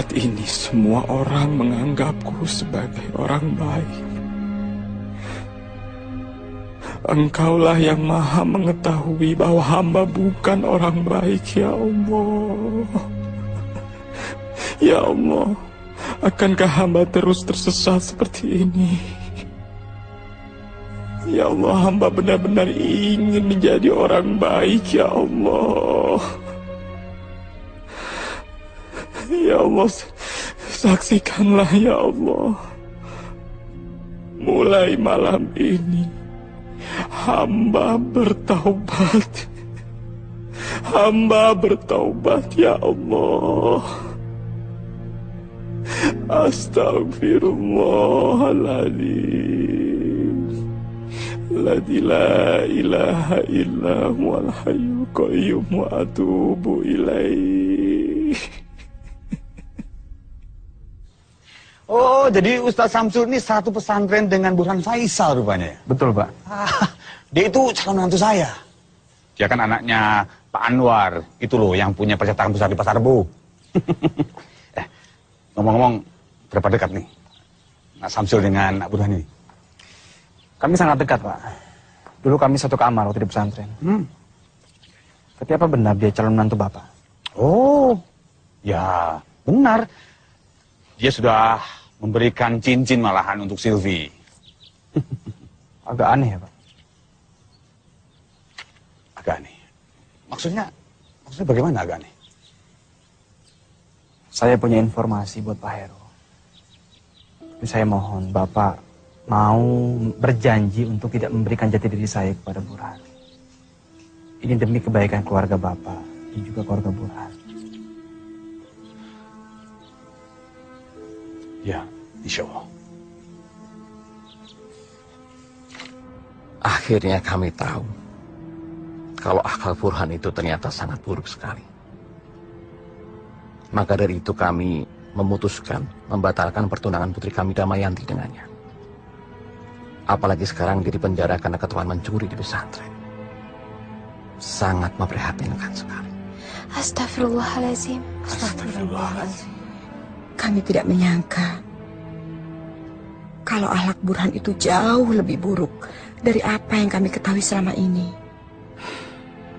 Speaker 4: saat ini semua orang menganggapku sebagai orang baik. Engkaulah yang maha mengetahui bahwa hamba bukan orang baik, ya Allah. Ya Allah, akankah hamba terus tersesat seperti ini? Ya Allah, hamba benar-benar ingin menjadi orang baik, ya Allah. Ya Allah, saksikanlah ya Allah. Mulai malam ini, hamba bertaubat. Hamba bertaubat ya Allah. Astaghfirullahaladzim. Ladzi la ilaha illa huwal hayyul qayyum wa atubu ilaih.
Speaker 15: Oh, jadi Ustadz Samsul ini satu pesantren dengan Burhan Faisal rupanya ya?
Speaker 1: Betul, Pak.
Speaker 15: Dia itu calon mantu saya. Dia kan anaknya Pak Anwar. Itu loh yang punya percetakan besar di Pasar Rebo. Ngomong-ngomong, berapa dekat nih Nak Samsul dengan Nak Burhan ini?
Speaker 1: Kami sangat dekat, Pak. Dulu kami satu kamar waktu di pesantren. Tapi apa benar dia calon mantu Bapak?
Speaker 15: Oh, ya benar. Dia sudah memberikan cincin malahan untuk Silvi.
Speaker 1: Agak aneh ya, Pak?
Speaker 15: Agak aneh. Maksudnya bagaimana agak aneh?
Speaker 1: Saya punya informasi buat Pak Heru. Tapi saya mohon Bapak mau berjanji untuk tidak memberikan jati diri saya kepada Burhan. Ini demi kebaikan keluarga Bapak dan juga keluarga Burhan.
Speaker 15: Ya, insya Allah.
Speaker 17: Akhirnya kami tahu kalau akal Burhan itu ternyata sangat buruk sekali. Maka dari itu kami memutuskan membatalkan pertunangan putri kami Damayanti dengannya. Apalagi sekarang dia dipenjara karena ketuaan mencuri di pesantren. Sangat memprihatinkan sekali.
Speaker 2: Astagfirullahaladzim.
Speaker 20: Astagfirullahaladzim. Kami tidak menyangka kalau akhlak Burhan itu jauh lebih buruk dari apa yang kami ketahui selama ini.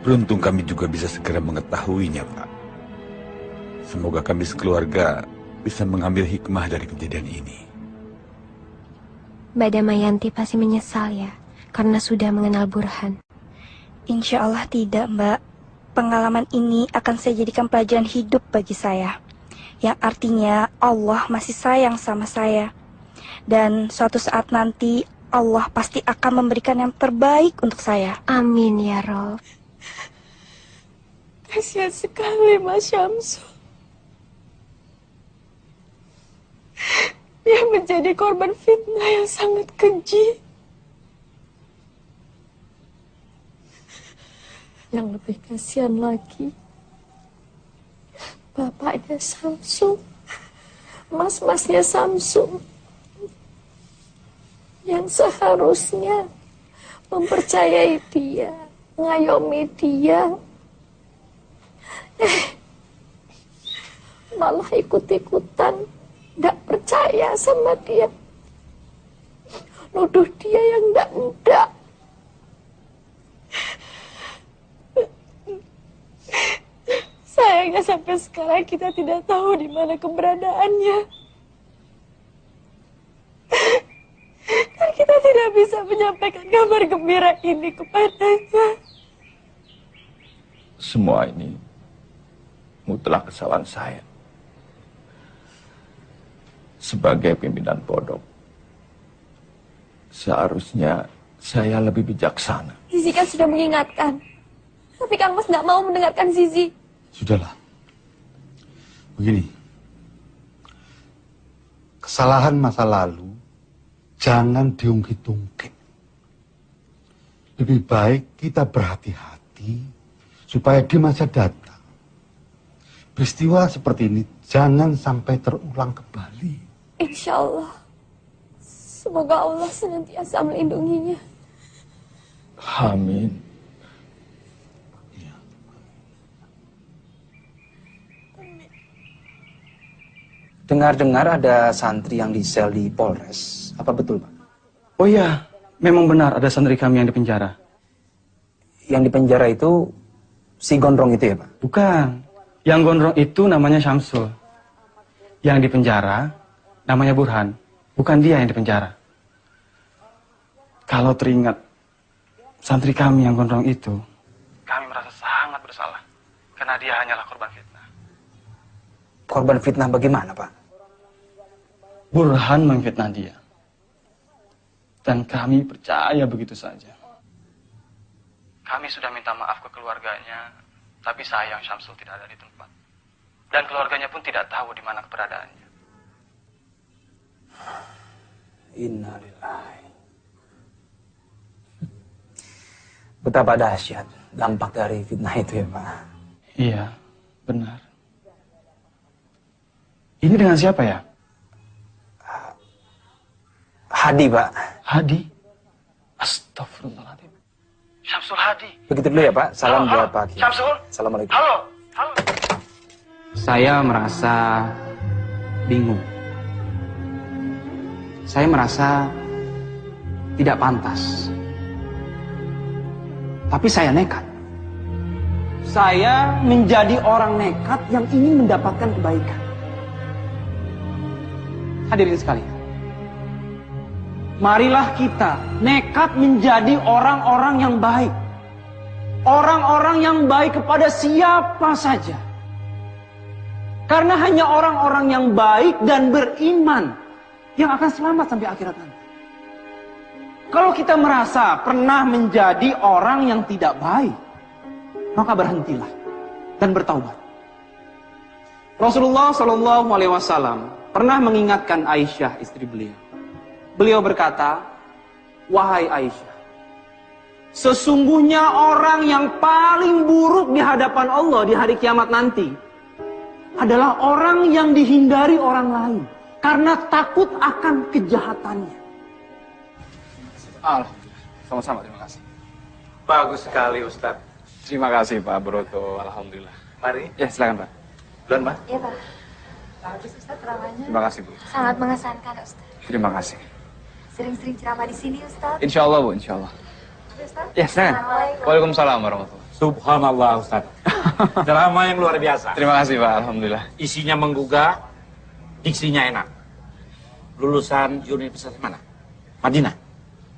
Speaker 15: Beruntung kami juga bisa segera mengetahuinya, Pak. Semoga kami sekeluarga bisa mengambil hikmah dari kejadian ini.
Speaker 18: Mbak Damayanti pasti menyesal ya, karena sudah mengenal Burhan.
Speaker 21: Insya Allah tidak, Mbak. Pengalaman ini akan saya jadikan pelajaran hidup bagi saya. Yang artinya Allah masih sayang sama saya. Dan suatu saat nanti Allah pasti akan memberikan yang terbaik untuk saya.
Speaker 18: Amin ya Rob.
Speaker 8: Kasihan sekali Mas Syamsul. Dia menjadi korban fitnah yang sangat keji. Yang lebih kasihan lagi, bapaknya Samsul, mas-masnya Samsul, yang seharusnya mempercayai dia, mengayomi dia, malah ikut-ikutan, tidak percaya sama dia, nuduh dia yang ndak-ndak. Sayangnya sampai sekarang kita tidak tahu di mana keberadaannya. Dan kita tidak bisa menyampaikan kabar gembira ini kepadanya.
Speaker 4: Semua ini mutlak kesalahan saya. Sebagai pimpinan pondok, seharusnya saya lebih bijaksana.
Speaker 2: Zizi kan sudah mengingatkan. Tapi Kang Mas tidak mau mendengarkan Zizi.
Speaker 9: Sudahlah. Begini. Kesalahan masa lalu jangan diungkit-ungkit. Lebih baik kita berhati-hati supaya di masa datang peristiwa seperti ini jangan sampai terulang kembali.
Speaker 2: Insya Allah. Semoga Allah senantiasa melindunginya.
Speaker 4: Amin.
Speaker 13: Dengar-dengar ada santri yang di sel di Polres. Apa betul, Pak?
Speaker 1: Oh iya, memang benar ada santri kami yang dipenjara.
Speaker 13: Yang dipenjara itu si gondrong itu ya, Pak?
Speaker 1: Bukan. Yang gondrong itu namanya Syamsul. Yang dipenjara namanya Burhan. Bukan dia yang dipenjara. Kalau teringat santri kami yang gondrong itu, kami merasa sangat bersalah. Karena dia hanyalah korban fitnah.
Speaker 13: Korban fitnah bagaimana, Pak?
Speaker 1: Burhan memfitnah dia. Dan kami percaya begitu saja. Kami sudah minta maaf ke keluarganya, tapi sayang Syamsul tidak ada di tempat. Dan keluarganya pun tidak tahu di mana keberadaannya.
Speaker 13: Innalillahi. Betapa dahsyat dampak dari fitnah itu ya, Pak?
Speaker 1: Iya, benar. Ini dengan siapa ya?
Speaker 13: Hadi, Pak.
Speaker 1: Hadi? Astagfirullahaladzim. Syamsul Hadi.
Speaker 13: Begitu dulu ya, Pak. Salam
Speaker 1: Halo,
Speaker 13: buat Pak Kiai.
Speaker 1: Syamsul.
Speaker 13: Assalamualaikum.
Speaker 1: Halo. Halo.
Speaker 13: Saya merasa bingung. Saya merasa tidak pantas. Tapi saya nekat. Saya menjadi orang nekat yang ingin mendapatkan kebaikan. Hadirin sekalian. Marilah kita nekat menjadi orang-orang yang baik. Orang-orang yang baik kepada siapa saja. Karena hanya orang-orang yang baik dan beriman yang akan selamat sampai akhirat nanti. Kalau kita merasa pernah menjadi orang yang tidak baik, maka berhentilah dan bertaubat. Rasulullah SAW pernah mengingatkan Aisyah, istri beliau. Beliau berkata, "Wahai Aisyah, sesungguhnya orang yang paling buruk di hadapan Allah di hari kiamat nanti adalah orang yang dihindari orang lain karena takut akan kejahatannya."
Speaker 1: Alhamdulillah. Sama-sama, terima kasih.
Speaker 15: Bagus sekali, Ustaz.
Speaker 1: Terima kasih, Pak Broto. Alhamdulillah.
Speaker 15: Mari.
Speaker 1: Ya, silakan, Pak.
Speaker 15: Duluan, Pak.
Speaker 2: Iya, Pak. Bagus, Ustaz, ceramahnya.
Speaker 1: Terima kasih, Bu.
Speaker 2: Sangat mengesankan, Ustaz.
Speaker 1: Terima kasih.
Speaker 2: Sering-sering ceramah di sini, Ustaz.
Speaker 1: Insya Allah, Bu. Insya Allah.
Speaker 2: Ustaz.
Speaker 1: Ya, silakan.
Speaker 2: Assalamualaikum.
Speaker 1: Waalaikumsalam warahmatullahi.
Speaker 15: Subhanallah, Ustaz. Ceramah yang luar biasa.
Speaker 1: Terima kasih, Pak. Alhamdulillah.
Speaker 15: Isinya menggugah, diksinya enak. Lulusan universitas mana? Madinah?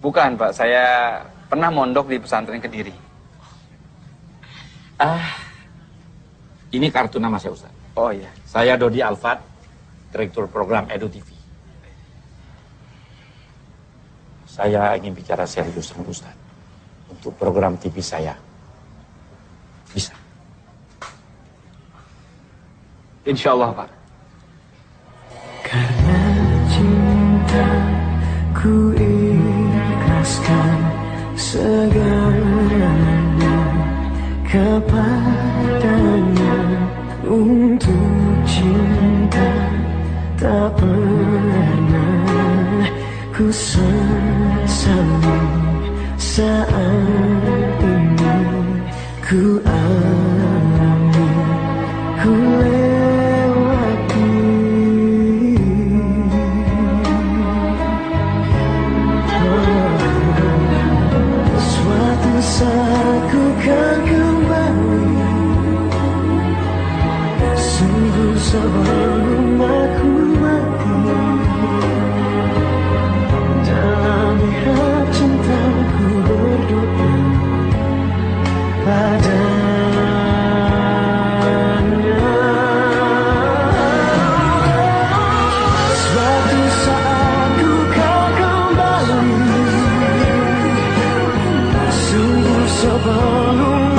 Speaker 1: Bukan, Pak. Saya pernah mondok di pesantren Kediri.
Speaker 15: Ini kartu nama saya, Ustaz.
Speaker 1: Oh iya.
Speaker 15: Saya Dodi Alfat, Direktur Program Edu TV. Saya ingin bicara serius sama Ustaz. Untuk program TV saya. Bisa?
Speaker 1: Insya Allah, Pak.
Speaker 10: Karena cinta ku ikhlaskan segalanya kepadanya. Untuk cinta tak pernah ku sesali. Saat ini ku alami, ku lewati. Suatu saat ku kan kembali, sungguh sebelum aku mati. Dalam mihrab cintaku berdoa padanya. Suatu saat ku kan kembali, sungguh sebelum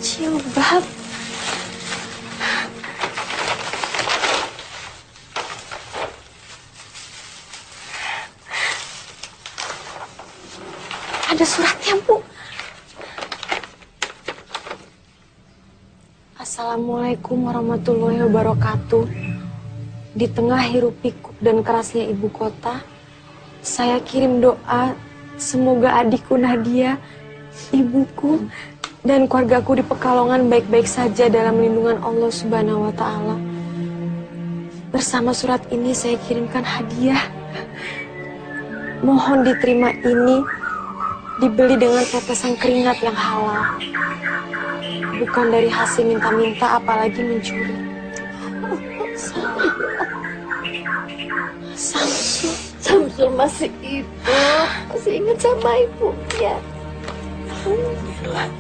Speaker 21: Jilbab. Ada suratnya, Bu.
Speaker 7: Assalamualaikum warahmatullahi wabarakatuh. Di tengah hiruk pikuk dan kerasnya ibu kota, saya kirim doa semoga adikku Nadia, ibuku, dan keluargaku di Pekalongan baik-baik saja dalam lindungan Allah Subhanahu wa Ta'ala. Bersama surat ini saya kirimkan hadiah. Mohon diterima ini, dibeli dengan tetesan keringat yang halal. Bukan dari hasil minta-minta, apalagi mencuri.
Speaker 8: Samsul masih hidup, masih ingat sama ibunya. Alhamdulillah.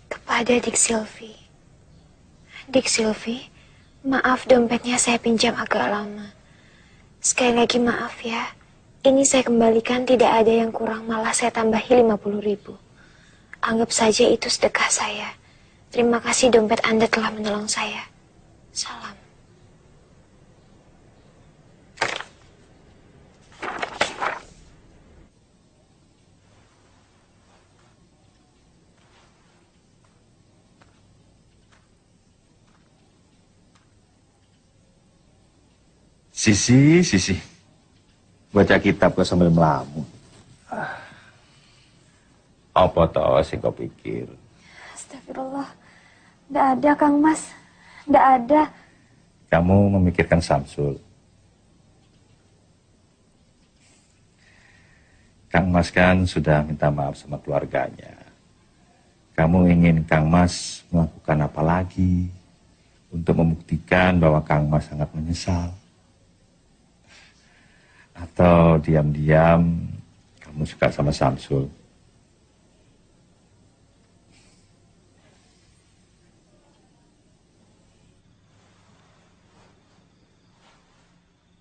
Speaker 2: Kepada Dik Silvi. Dik Silvi, maaf dompetnya saya pinjam agak lama. Sekali lagi maaf ya. Ini saya kembalikan, tidak ada yang kurang, malah saya tambahi 50.000. Anggap saja itu sedekah saya. Terima kasih dompet Anda telah menolong saya. Salam.
Speaker 5: Sisi. Baca kitab kok sambil melamun. Apa tau sih kau pikir?
Speaker 2: Astagfirullah. Tidak ada, Kang Mas. Tidak ada.
Speaker 5: Kamu memikirkan Samsul. Kang Mas kan sudah minta maaf sama keluarganya. Kamu ingin Kang Mas melakukan apa lagi untuk membuktikan bahwa Kang Mas sangat menyesal? Atau diam-diam kamu suka sama Samsul?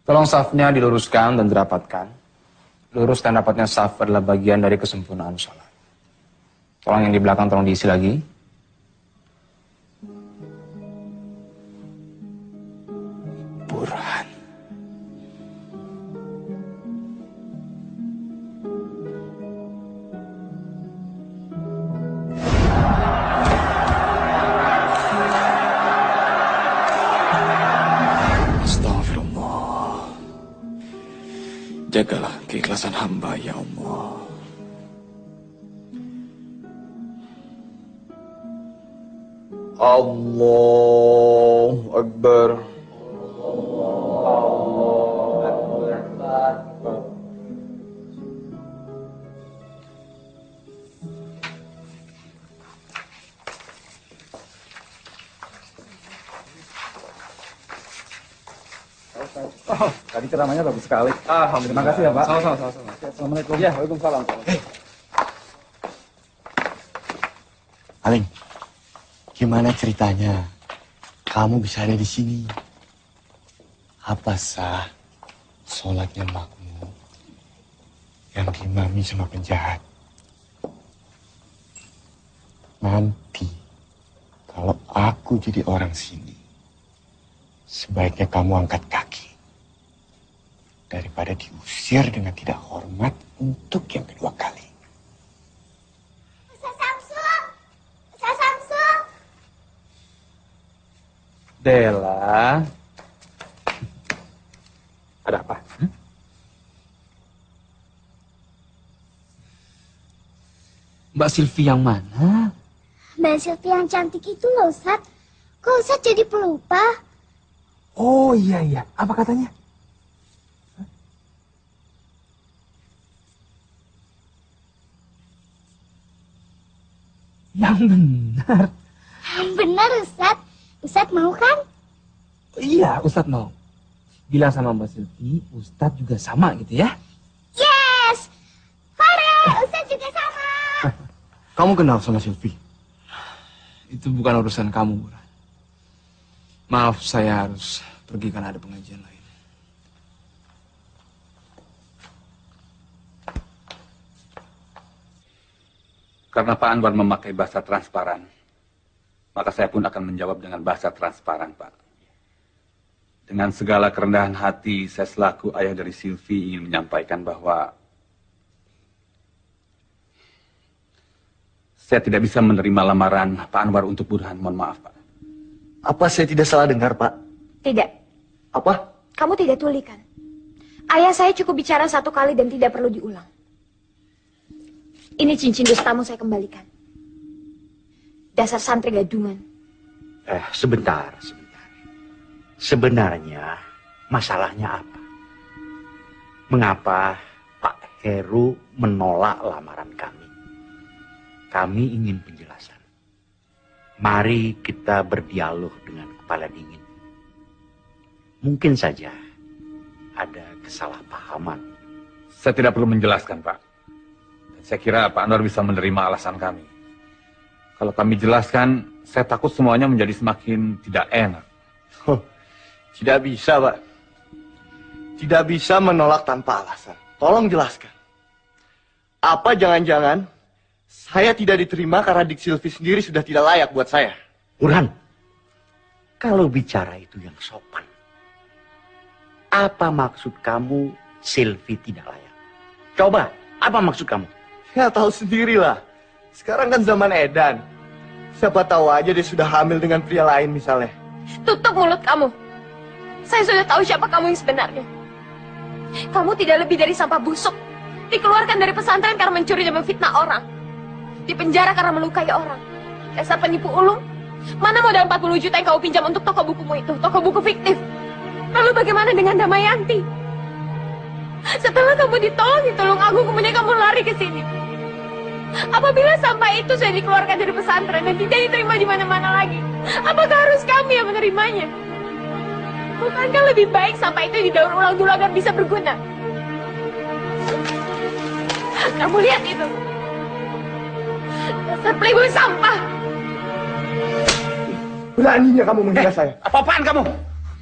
Speaker 1: Tolong safnya diluruskan dan dirapatkan. Lurus dan rapatnya saf adalah bagian dari kesempurnaan sholat. Tolong yang di belakang tolong diisi lagi. Burhan.
Speaker 4: Jagalah keikhlasan hamba, ya Allah.
Speaker 1: Allahu Akbar.
Speaker 22: Oh, tadi ceramahnya bagus sekali. Terima kasih ya, Pak.
Speaker 1: Sama-sama.
Speaker 22: Assalamualaikum.
Speaker 1: Ya, waalaikumsalam.
Speaker 6: Aling, gimana ceritanya? Kamu bisa ada di sini. Apa sah sholatnya makmum yang diimami sama penjahat? Nanti kalau aku jadi orang sini, sebaiknya kamu angkat kaki daripada diusir dengan tidak hormat untuk yang kedua kali.
Speaker 1: Dela. Ada apa? Mbak Silvi yang mana?
Speaker 19: Mbak Silvi yang cantik itu loh, Ustaz. Kok Ustaz jadi pelupa?
Speaker 1: Oh iya, apa katanya? Yang benar.
Speaker 19: Yang benar, Ustaz. Ustaz mau kan?
Speaker 1: Iya, Ustadz mau. Bilang sama Mbak Silvi, Ustadz juga sama gitu ya.
Speaker 19: Yes! Farel, Ustaz juga sama.
Speaker 1: Kamu kenal sama Silvi? Itu bukan urusan kamu, Burhan. Maaf, saya harus pergi karena ada pengajian lain.
Speaker 15: Karena Pak Anwar memakai bahasa transparan, maka saya pun akan menjawab dengan bahasa transparan, Pak. Dengan segala kerendahan hati, saya selaku ayah dari Silvi ingin menyampaikan bahwa saya tidak bisa menerima lamaran Pak Anwar untuk Burhan. Mohon maaf, Pak.
Speaker 11: Apa saya tidak salah dengar, Pak?
Speaker 18: Tidak.
Speaker 11: Apa?
Speaker 18: Kamu tidak tuli kan? Ayah saya cukup bicara satu kali dan tidak perlu diulang. Ini cincin dustamu saya kembalikan. Dasar santri gadungan.
Speaker 14: Sebentar. Sebenarnya masalahnya apa? Mengapa Pak Heru menolak lamaran kami? Kami ingin penjelasan. Mari kita berdialog dengan kepala dingin. Mungkin saja ada kesalahpahaman.
Speaker 15: Saya tidak perlu menjelaskan, Pak. Saya kira Pak Anwar bisa menerima alasan kami. Kalau kami jelaskan, saya takut semuanya menjadi semakin tidak enak.
Speaker 11: Tidak bisa, Pak. Tidak bisa menolak tanpa alasan. Tolong jelaskan. Apa jangan-jangan saya tidak diterima karena Dik Silvi sendiri sudah tidak layak buat saya?
Speaker 14: Burhan, kalau bicara itu yang sopan. Apa maksud kamu Silvi tidak layak? Coba, apa maksud kamu?
Speaker 11: Ya tahu sendirilah. Sekarang kan zaman edan. Siapa tahu aja dia sudah hamil dengan pria lain misalnya.
Speaker 18: Tutup mulut kamu. Saya sudah tahu siapa kamu yang sebenarnya. Kamu tidak lebih dari sampah busuk. Dikeluarkan dari pesantren karena mencuri dan memfitnah orang. Dipenjara karena melukai orang. Dasar penipu ulung. Mana modal 40 juta yang kamu pinjam untuk toko bukumu itu? Toko buku fiktif. Lalu bagaimana dengan Damayanti? Setelah kamu ditolong aku, kemudian kamu lari ke sini. Apabila sampah itu saya dikeluarkan dari pesantren dan tidak diterima di mana-mana lagi, apakah harus kami yang menerimanya? Bukankah lebih baik sampah itu didaur ulang dulu agar bisa berguna? Kamu lihat itu. Dasar playboy sampah.
Speaker 11: Beraninya kamu menghina saya.
Speaker 14: Apa-apaan kamu?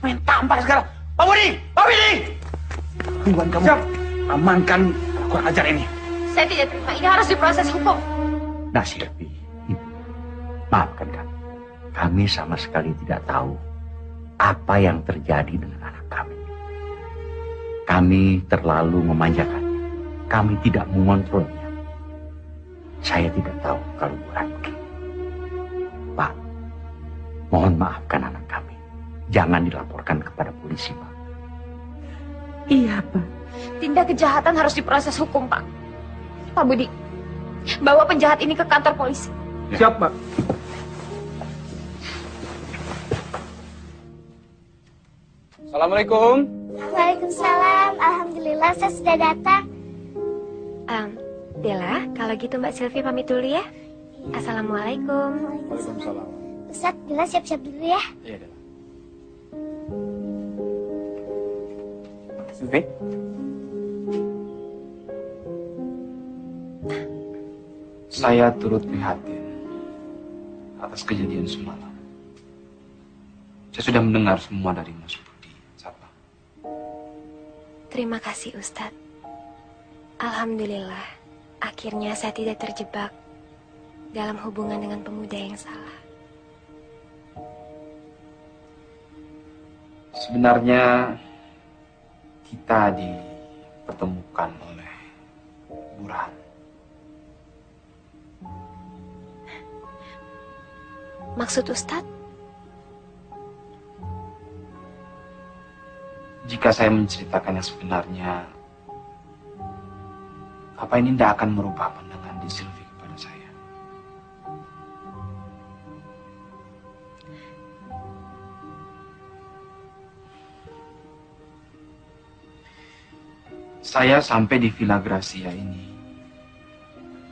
Speaker 14: Main tampar sekarang. Pak Budi! Pak Budi! Tuhan kamu. Siap. Amankan kurang ajar ini.
Speaker 18: Saya tidak terima. Ini harus diproses hukum.
Speaker 14: Nah, Silvi, maafkan kami. Kami sama sekali tidak tahu apa yang terjadi dengan anak kami. Kami terlalu memanjakannya. Kami tidak mengontrolnya. Saya tidak tahu kalau Burhan begini. Pak, mohon maafkan anak kami. Jangan dilaporkan kepada polisi, Pak.
Speaker 18: Iya, Pak. Tindak kejahatan harus diproses hukum, Pak. Pak Budi, bawa penjahat ini ke kantor polisi.
Speaker 11: Siap, Pak.
Speaker 15: Assalamualaikum.
Speaker 19: Waalaikumsalam. Alhamdulillah saya sudah datang.
Speaker 18: Dela, kalau gitu Mbak Silvi pamit dulu ya. Assalamualaikum.
Speaker 11: Waalaikumsalam.
Speaker 19: Ustaz, Dela siap-siap dulu ya.
Speaker 1: Iya, Dela. Silvi? Saya turut prihatin atas kejadian semalam. Saya sudah mendengar semua dari Mas Budi. Sapa.
Speaker 18: Terima kasih Ustadz. Alhamdulillah, akhirnya saya tidak terjebak dalam hubungan dengan pemuda yang salah.
Speaker 1: Sebenarnya kita dipertemukan oleh Burhan.
Speaker 18: Maksud Ustadz?
Speaker 1: Jika saya menceritakan yang sebenarnya, apa ini tidak akan merubah pandangan di Silvi kepada saya? Saya sampai di Villa Gracia ini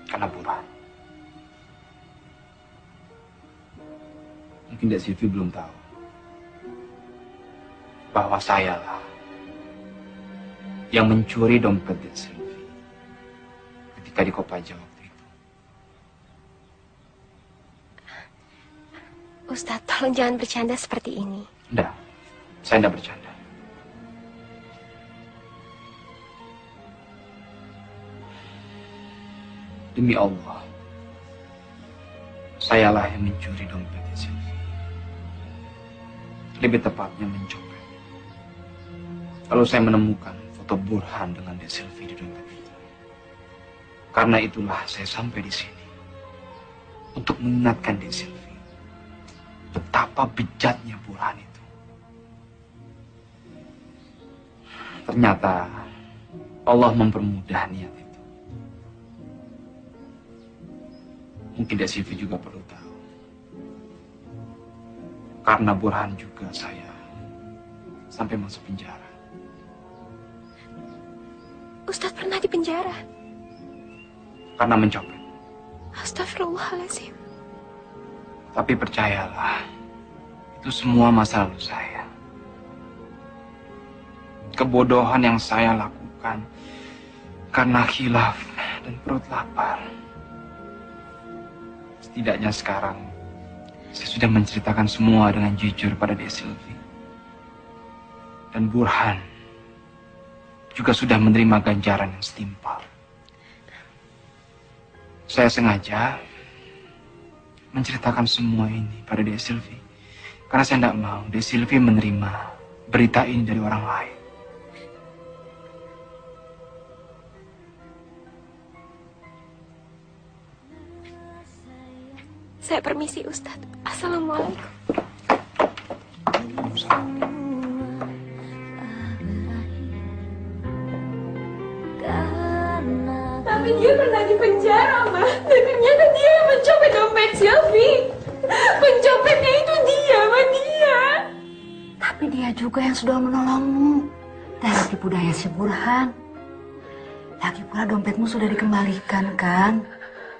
Speaker 1: karena Burhan. Mungkin Dek Silvi belum tahu bahwa sayalah yang mencuri dompet Dek Silvi ketika di Kopaja waktu itu.
Speaker 18: Ustadz, tolong jangan bercanda seperti ini.
Speaker 1: Enggak, saya enggak bercanda. Demi Allah, sayalah yang mencuri dompetnya Silvi. Lebih tepatnya mencopet. Lalu saya menemukan foto Burhan dengan Dek Silvi di dompet itu. Karena itulah saya sampai di sini untuk mengingatkan Dek Silvi betapa bejatnya Burhan itu. Ternyata Allah mempermudah niat itu. Mungkin Dek Silvi juga perlu tahu. Karena Burhan juga saya sampai masuk penjara.
Speaker 18: Ustadz pernah di penjara?
Speaker 1: Karena mencopet.
Speaker 18: Astagfirullahaladzim.
Speaker 1: Tapi percayalah, itu semua masa lalu saya. Kebodohan yang saya lakukan karena khilaf dan perut lapar. Setidaknya sekarang, saya sudah menceritakan semua dengan jujur pada Dek Silvi. Dan Burhan juga sudah menerima ganjaran yang setimpal. Saya sengaja menceritakan semua ini pada Dek Silvi. Karena saya tidak mau Dek Silvi menerima berita ini dari orang lain.
Speaker 18: Saya permisi, Ustadz. Assalamualaikum. Tapi dia pernah di penjara, Ma. Dan ternyata dia yang mencopet dompet Silvi. Pencopetnya itu dia, Ma, dia.
Speaker 16: Tapi dia juga yang sudah menolongmu dari tipu daya si Burhan. Lagi pula dompetmu sudah dikembalikan, kan?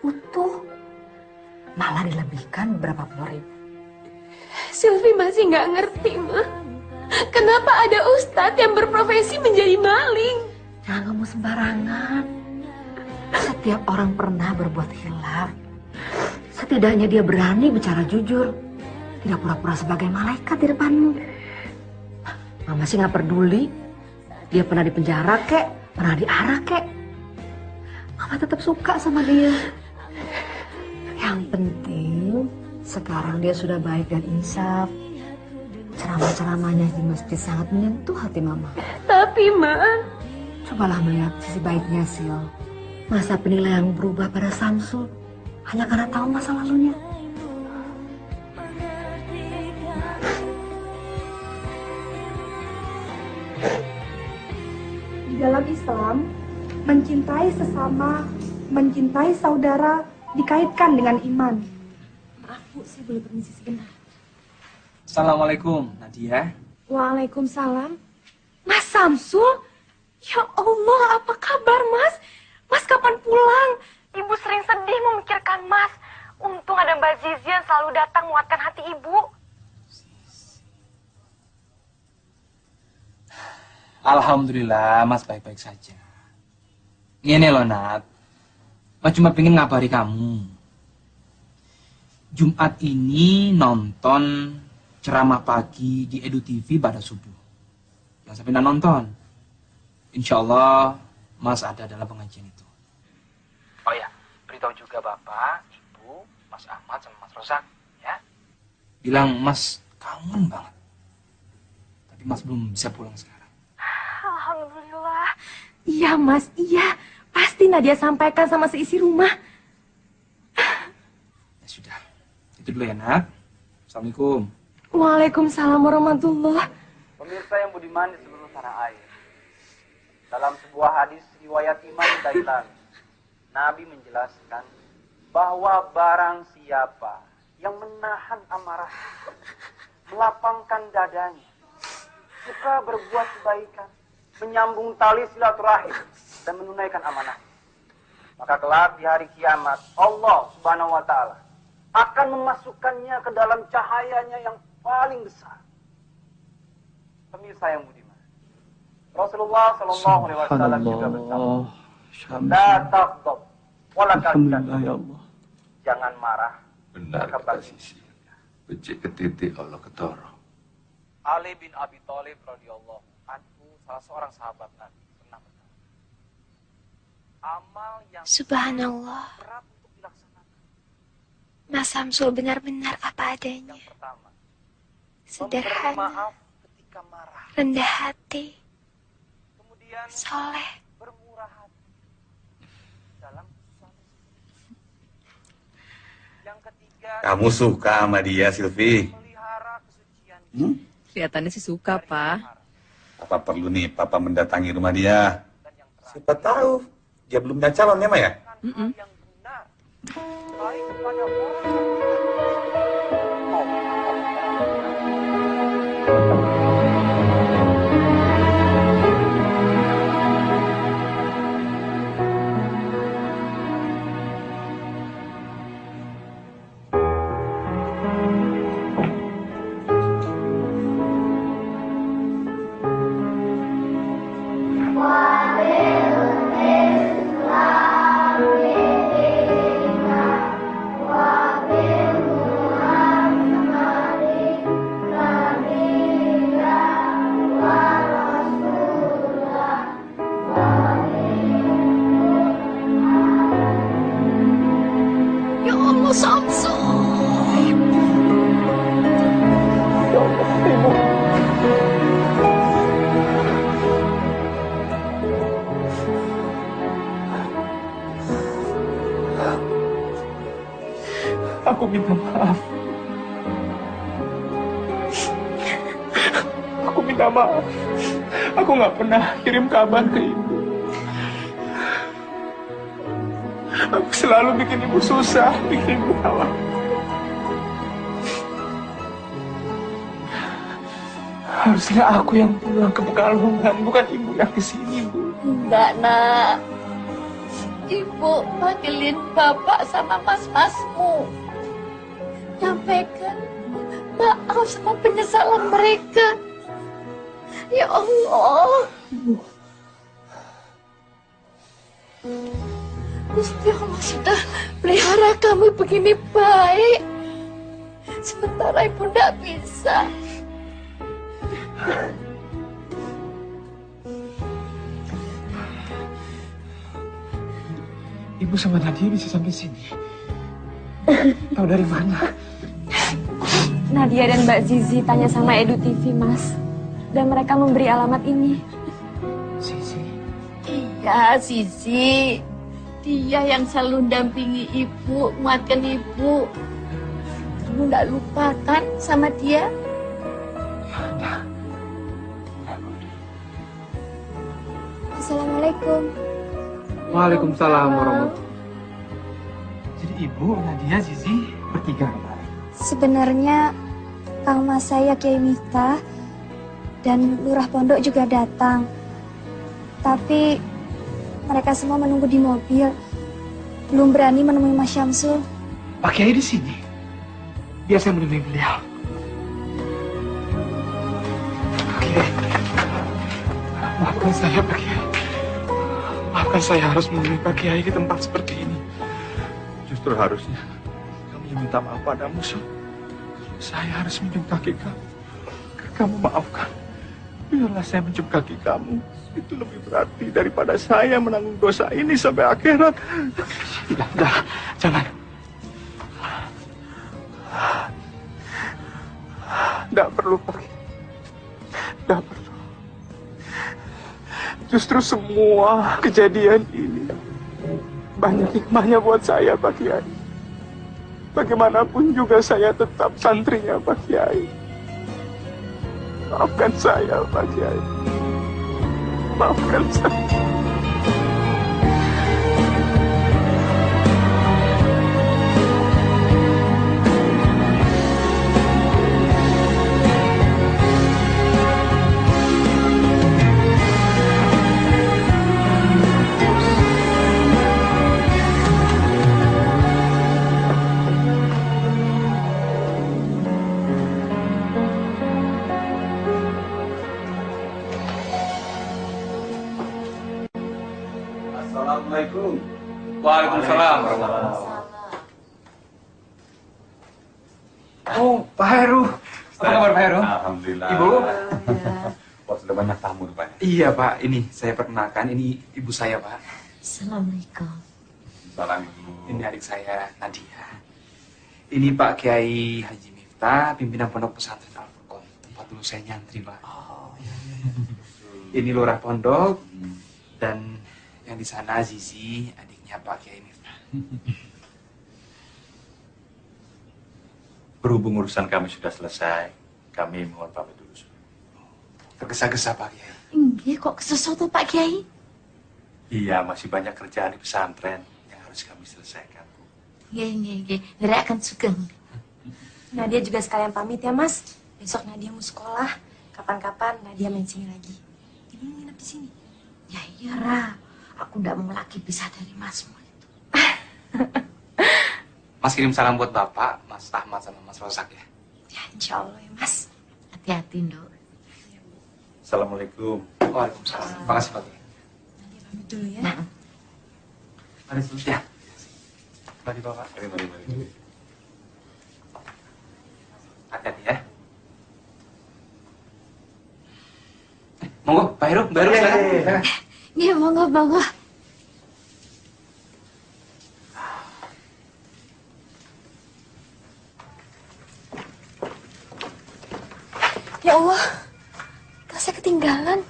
Speaker 16: Utuh. Malah dilebihkan beberapa puluh ribu.
Speaker 18: Silvi masih nggak ngerti, Ma. Kenapa ada ustadz yang berprofesi menjadi maling?
Speaker 16: Jangan ngomong sembarangan. Setiap orang pernah berbuat hilaf. Setidaknya dia berani bicara jujur. Tidak pura-pura sebagai malaikat di depanmu. Mama sih nggak peduli. Dia pernah di penjara kek, pernah diarak kek. Mama tetap suka sama dia. Yang penting sekarang dia sudah baik dan insaf. Ceramah-ceramahnya di masjid sangat menyentuh hati Mama.
Speaker 18: Tapi, Ma,
Speaker 16: cobalah melihat sisi baiknya, Sil. Masa penilaian berubah pada Samsul hanya karena tahu masa lalunya.
Speaker 21: Di dalam Islam, mencintai sesama, mencintai saudara dikaitkan dengan iman.
Speaker 7: Maaf Bu, saya boleh permisi sebentar.
Speaker 1: Assalamualaikum, Nadia.
Speaker 7: Waalaikumsalam. Mas Samsul? Ya Allah, apa kabar Mas? Mas kapan pulang? Ibu sering sedih memikirkan Mas. Untung ada Mbak Zizi yang selalu datang menguatkan hati Ibu.
Speaker 1: Alhamdulillah, Mas baik-baik saja. Ini loh, Nat. Mas cuma pengen ngabari kamu. Jumat ini nonton ceramah pagi di Edu TV pada subuh. Jangan sampai nggak nonton. Insya Allah, Mas ada dalam pengajian itu. Oh ya, beritahu juga Bapak, Ibu, Mas Ahmad sama Mas Rosak, ya. Bilang Mas kangen banget. Tapi Mas belum bisa pulang sekarang.
Speaker 7: Alhamdulillah. Iya Mas, iya. Pasti Nadia sampaikan sama seisi rumah.
Speaker 1: Ya sudah, itu dulu ya, Nat. Assalamualaikum.
Speaker 7: Waalaikumsalam warahmatullah.
Speaker 3: Pemirsa yang budiman di seluruh tanah air. Dalam sebuah hadis riwayat Imam Dailami, Nabi menjelaskan bahwa barang siapa yang menahan amarah, melapangkan dadanya, suka berbuat kebaikan, menyambung tali silaturahim, dan menunaikan amanah. Maka kelak di hari kiamat, Allah Subhanahu wa Ta'ala akan memasukkannya ke dalam cahayanya yang paling besar. Pemirsa yang budiman, Rasulullah Sallallahu Alaihi Wasallam juga bersabda, "La taghdab, wala tahzan."
Speaker 12: Ya Allah.
Speaker 3: Jangan marah.
Speaker 12: Benar kata Sisi. Becik ketitik Allah ketoro.
Speaker 3: Ali bin Abi Thalib radhiyallahu anhu, salah seorang sahabat Nabi, pernah berkata, amal yang
Speaker 2: Subhanallah.
Speaker 3: berat untuk dilaksanakan.
Speaker 2: Mas Samsul benar-benar apa adanya.
Speaker 3: Yang pertama,
Speaker 2: Sederhana,
Speaker 3: maaf ketika marah.
Speaker 2: rendah hati,
Speaker 3: Kemudian
Speaker 2: soleh,
Speaker 3: bermurah hati dalam suatu. Yang ketiga,
Speaker 15: Kamu suka sama dia, Silvi?
Speaker 17: Kelihatannya sih suka, Pak.
Speaker 15: Apa perlu nih Papa mendatangi rumah dia? Siapa tahu dia belum punya calon ya, Ma ya?
Speaker 3: baik kepada orang
Speaker 8: Ya Allah, Samsul.
Speaker 10: Ya Allah, Ibu.
Speaker 12: Aku minta maaf. Aku minta maaf. Aku nggak pernah kirim kabar ke ibu. Aku selalu bikin ibu susah, bikin ibu khawatir. Harusnya aku yang pulang ke Pekalongan, bukan ibu yang ke sini, Bu.
Speaker 8: Enggak, Nak. Ibu panggilin bapak sama mas-masmu. Nyampaikan maaf sama penyesalan mereka. Ya Allah. Gusti Allah sudah pelihara kamu begini baik. Sementara ibu tidak bisa.
Speaker 12: Ibu sama Nadia bisa sampai sini. Tahu dari mana?
Speaker 7: Nadia dan Mbak Zizi tanya sama Edu TV, Mas. Dan mereka memberi alamat ini.
Speaker 8: Iya, Sisi. Dia yang selalu dampingi ibu, menguatkan ibu. Kamu nggak lupa kan sama dia?
Speaker 2: Assalamualaikum.
Speaker 12: Waalaikumsalam warahmatullahi. Jadi ibu, Nadia, Zizi bertiga kemarin.
Speaker 2: Sebenarnya Kang Mas saya Kiai Miftah dan Lurah Pondok juga datang. Tapi mereka semua menunggu di mobil. Belum berani menemui Mas Syamsul.
Speaker 12: Pak Kiai di sini. Biar saya menemui beliau. Pak Kiai. Maafkan saya, Pak Kiai. Maafkan saya harus menemui Pak Kiai di tempat seperti ini. Justru harusnya kamu yang minta maaf padamu, Sob. Saya harus mencium kaki kamu. Kamu maafkan. Biarlah saya mencium kaki kamu. Itu lebih berarti daripada saya menanggung dosa ini sampai akhirat. Tidak, jangan. Tidak perlu, Pak Kiai. Tidak perlu. Justru semua kejadian ini banyak hikmahnya buat saya, Pak Kiai. Bagaimanapun juga saya tetap santrinya, Pak Kiai. Maafkan saya, Pak Kiai. Maafkan saya.
Speaker 15: Waalaikumsalam.
Speaker 1: Oh, Pak Heru. Apa kabar Pak Heru?
Speaker 15: Alhamdulillah.
Speaker 1: Ibu?
Speaker 15: Wah, sudah banyak tamu tuh, Pak.
Speaker 1: Iya Pak, ini saya perkenalkan, ini ibu saya Pak.
Speaker 16: Assalamualaikum.
Speaker 15: Salam Ibu.
Speaker 1: Ini adik saya, Nadia. Ini Pak Kiai Haji Miftah, pimpinan pondok pesantren Al-Furqon. Tempat dulu saya nyantri Pak. Ini lurah pondok, dan yang di sana Zizi, adiknya Pak Kiai Miftah.
Speaker 5: Berhubung urusan kami sudah selesai, kami mohon pamit dulu.
Speaker 1: Tergesa-gesa Pak Kiai.
Speaker 16: Iya kok sesuatu Pak Kiai?
Speaker 5: Iya, masih banyak kerjaan di pesantren yang harus kami selesaikan.
Speaker 16: Iya. Nera akan sugeng.
Speaker 7: Nadia juga sekalian pamit ya Mas. Besok Nadia mau sekolah. Kapan-kapan Nadia main sini lagi. Ini nginep di sini.
Speaker 16: Ya iya Ra, aku ndak mau lagi pisah dari Masmu itu.
Speaker 1: Mas kirim salam buat Bapak, Mas Ahmad sama Mas Rosak ya.
Speaker 7: Ya insya Allah ya Mas.
Speaker 16: Hati-hati Nduk.
Speaker 5: Assalamualaikum.
Speaker 1: Waalaikumsalam. Terima kasih Pak Kiai.
Speaker 7: Nadia pamit dulu ya.
Speaker 1: Mari dulu ya. Mari Bapak.
Speaker 15: Mari.
Speaker 1: Hati-hati ya. Monggo, Pak Heru, baru silakan.
Speaker 16: Iya, monggo.
Speaker 2: Ya Allah, tasnya ketinggalan.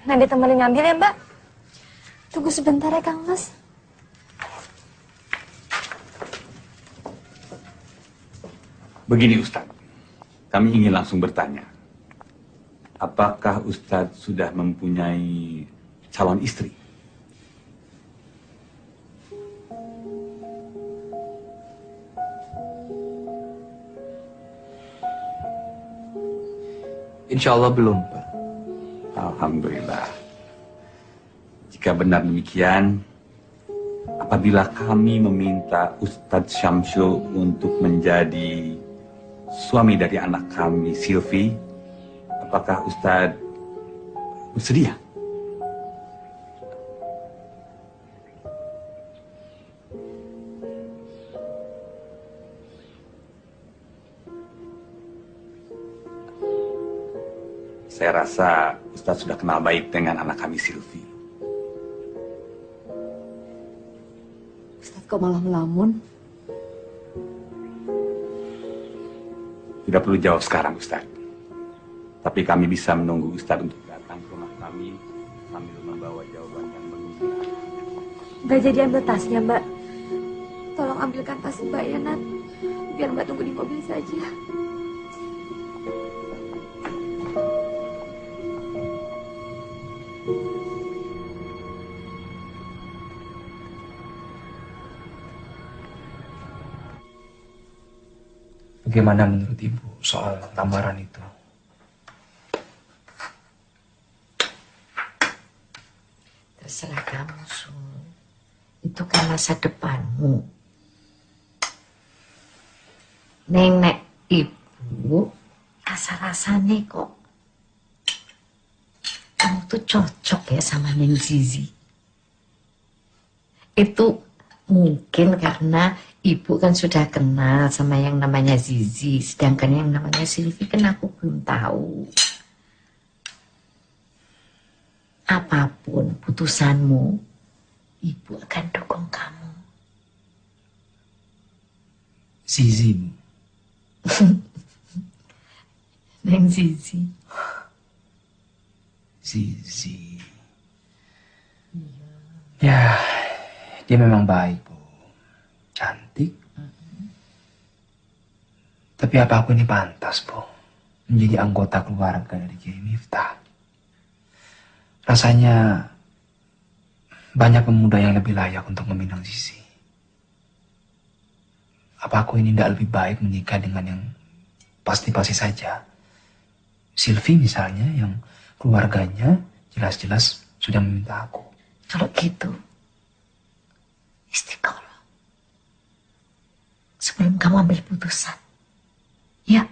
Speaker 7: Nadia temenin ngambil ya Mbak.
Speaker 2: Tunggu sebentar ya Kang Mas.
Speaker 15: Begini Ustadz, kami ingin langsung bertanya. Apakah Ustadz sudah mempunyai calon istri?
Speaker 1: Insya Allah belum Pak.
Speaker 15: Alhamdulillah. Jika benar demikian, apabila kami meminta Ustadz Syamsul untuk menjadi suami dari anak kami, Silvi, apakah Ustadz bersedia? Saya rasa Ustadz sudah kenal baik dengan anak kami, Silvi.
Speaker 16: Ustadz kok malah melamun?
Speaker 15: Tidak perlu jawab sekarang, Ustadz. Tapi kami bisa menunggu Ustadz untuk datang ke rumah kami sambil membawa jawaban yang menggembirakan.
Speaker 7: Mbak jadi ambil tasnya Mbak.
Speaker 2: Tolong ambilkan tas Mbak ya Nat. Biar Mbak tunggu di mobil saja.
Speaker 1: Bagaimana menurut Ibu soal lamaran itu?
Speaker 16: Terserah kamu, Sul. Itu kan masa depanmu. Nenek ibu, rasa-rasanya kok kamu tuh cocok ya sama Neng Zizi. Itu mungkin karena ibu kan sudah kenal sama yang namanya Zizi, sedangkan yang namanya Silvi kan aku belum tahu. Apapun putusanmu, ibu akan dukung kamu.
Speaker 1: Zizi, Bu.
Speaker 16: Neng Zizi.
Speaker 1: Zizi. Ya, dia memang baik, Bu. Cantik. Tapi apa aku ini pantas, Bu? Menjadi anggota keluarga dari Kiai Miftah. Rasanya banyak pemuda yang lebih layak untuk meminang Zizi. Apa aku ini tidak lebih baik menikah dengan yang pasti-pasti saja? Silvi misalnya, yang keluarganya jelas-jelas sudah meminta aku.
Speaker 16: Kalau gitu, istiqoroh. Sebelum kamu ambil putusan. Ya.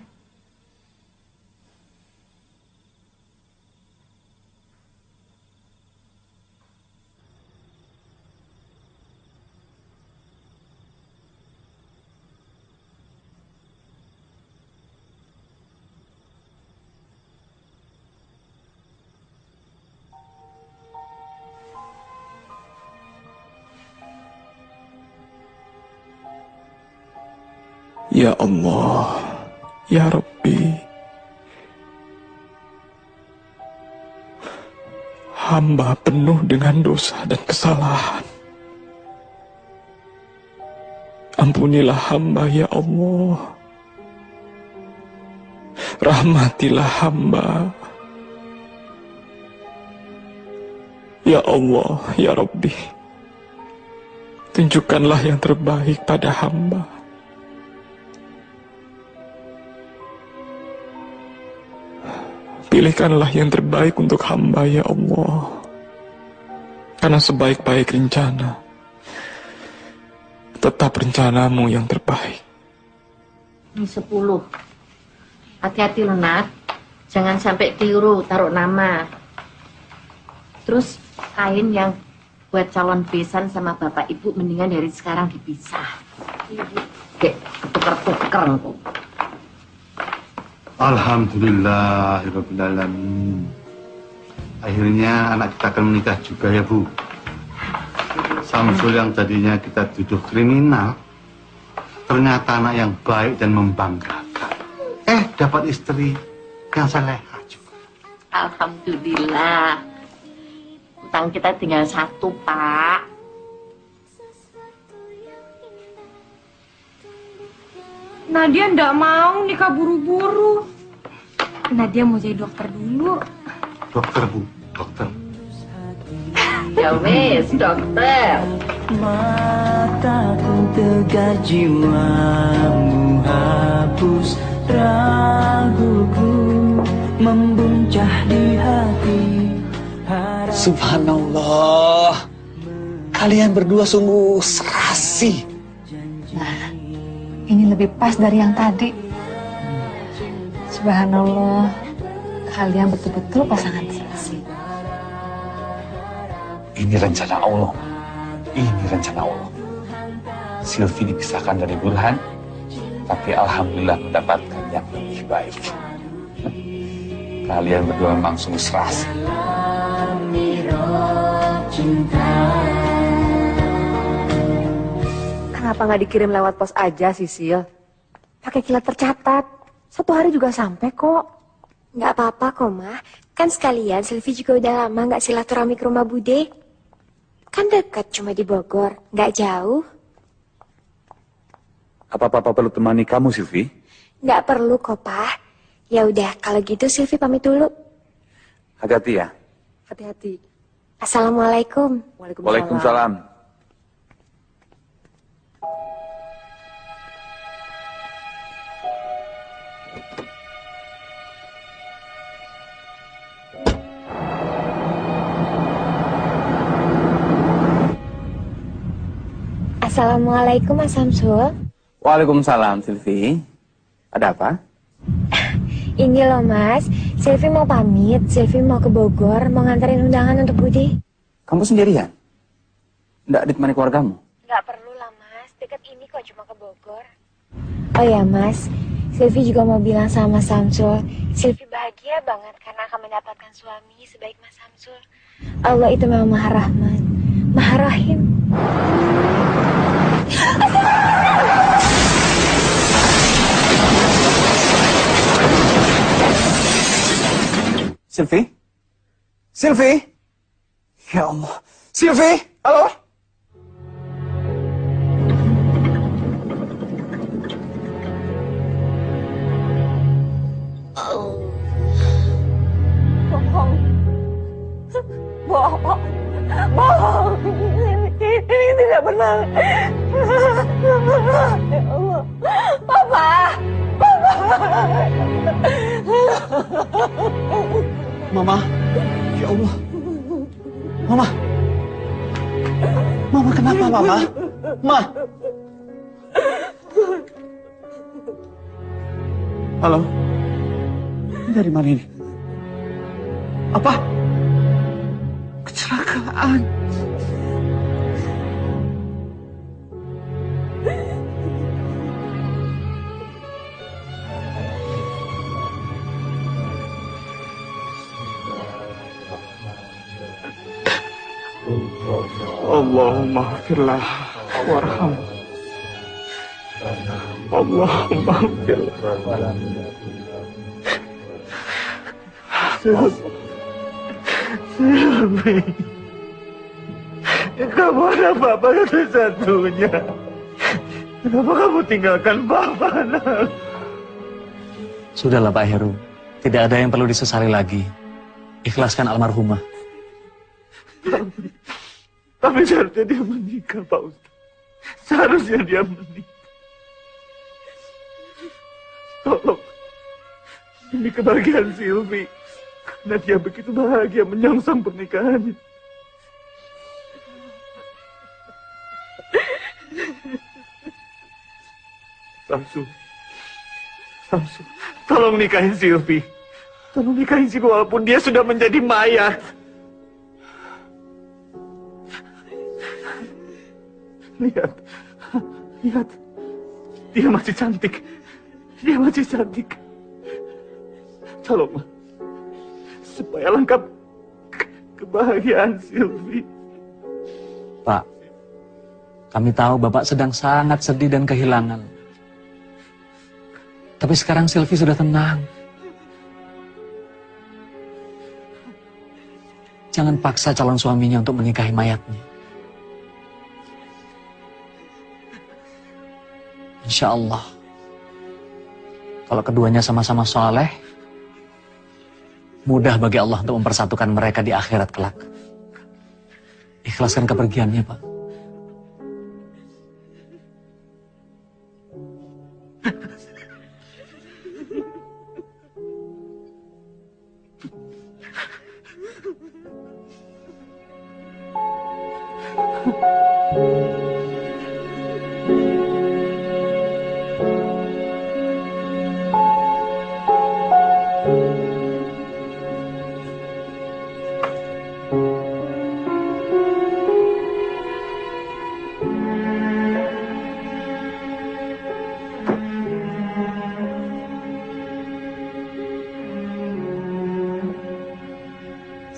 Speaker 4: Ya Allah, ya Rabbi, hamba penuh dengan dosa dan kesalahan. Ampunilah hamba ya Allah. Rahmatilah hamba. Ya Allah, ya Rabbi, tunjukkanlah yang terbaik pada hamba. Pilihkanlah yang terbaik untuk hamba ya Allah. Karena sebaik-baik rencana, tetap rencanamu yang terbaik.
Speaker 16: Ini 10. Hati-hati loh, Nat. Jangan sampai keliru taruh nama. Terus kain yang buat calon besan sama bapak ibu mendingan dari sekarang dipisah. Kayak ketuker-tuker.
Speaker 9: Alhamdulillahirrabbilalamin. Akhirnya anak kita akan menikah juga ya Bu. Samsul yang tadinya kita tuduh kriminal, ternyata anak yang baik dan membanggakan. Dapat istri yang salehah juga.
Speaker 16: Alhamdulillah. Utang kita tinggal 1, Pak.
Speaker 7: Nadia ndak mau nikah buru-buru. Nadia mau jadi dokter dulu.
Speaker 9: Dokter Bu, dokter.
Speaker 16: Ya wes, dokter.
Speaker 17: Mataku tegar, jiwamu hapus raguku, membuncah di hati.
Speaker 14: Subhanallah, kalian berdua sungguh serasi.
Speaker 20: Nah, ini lebih pas dari yang tadi. Subhanallah, kalian betul-betul pasangan serasi.
Speaker 14: Ini rencana Allah. Ini rencana Allah. Silvi dipisahkan dari Burhan, tapi alhamdulillah mendapatkan yang lebih baik. Kalian berdua memang sungguh serasi.
Speaker 16: Kenapa nggak dikirim lewat pos aja, Sisil? Pakai kilat tercatat. 1 hari juga sampai kok.
Speaker 2: Nggak apa-apa kok, Ma. Kan sekalian Silvi juga udah lama nggak silaturahmi ke rumah Bude. Kan dekat, cuma di Bogor. Nggak jauh.
Speaker 15: Apa Papa perlu temani kamu, Silvi?
Speaker 2: Nggak perlu kok, Pa. Ya udah, kalau gitu Silvi pamit dulu.
Speaker 15: Hati-hati ya.
Speaker 16: Hati-hati.
Speaker 2: Assalamualaikum.
Speaker 15: Waalaikumsalam.
Speaker 2: Assalamualaikum, Mas Samsul.
Speaker 1: Waalaikumsalam, Silvi. Ada apa?
Speaker 2: Ini loh, Mas. Silvi mau pamit. Silvi mau ke Bogor, mau nganterin undangan untuk Budi.
Speaker 1: Kamu sendirian? Nggak ditemani keluargamu?
Speaker 2: Nggak perlu lah, Mas. Dekat ini kok, cuma ke Bogor. Oh ya, Mas. Silvi juga mau bilang sama Mas Samsul. Silvi bahagia banget karena akan mendapatkan suami sebaik Mas Samsul. Allah itu memang Maha Rahman, Maha Rahim.
Speaker 1: Silvi? Silvi? Ya Allah. Silvi? Halo?
Speaker 8: Bohong. Bohong. Bohong. Ini tidak benar. Ya Allah. Papa. Papa.
Speaker 14: Mama, ya Allah. Mama. Mama kenapa, Mama? Ma. Halo. Ini dari mana ini? Apa? Kecelakaan.
Speaker 4: Allahumma firlah warham.
Speaker 9: Allahumma maghfir. Silvi, kamu ada Bapak satu-satunya. Kenapa kamu tinggalkan Bapak, nak?
Speaker 14: Sudahlah Pak Heru, tidak ada yang perlu disesali lagi. Ikhlaskan almarhumah.
Speaker 9: Tapi seharusnya dia menikah, Pak Ustaz. Seharusnya dia menikah. Tolong, demi kebahagiaan Silvi. Karena dia begitu bahagia menyongsong pernikahannya. Samsul, tolong nikahin Silvi. Tolong nikahin Silvi walaupun dia sudah menjadi mayat. Lihat, dia masih cantik. Dia masih cantik. Tolong, supaya lengkap kebahagiaan Silvi.
Speaker 14: Pak, kami tahu Bapak sedang sangat sedih dan kehilangan. Tapi sekarang Silvi sudah tenang. Jangan paksa calon suaminya untuk menikahi mayatnya. Insya Allah, kalau keduanya sama-sama soleh, mudah bagi Allah untuk mempersatukan mereka di akhirat kelak. Ikhlaskan kepergiannya, Pak.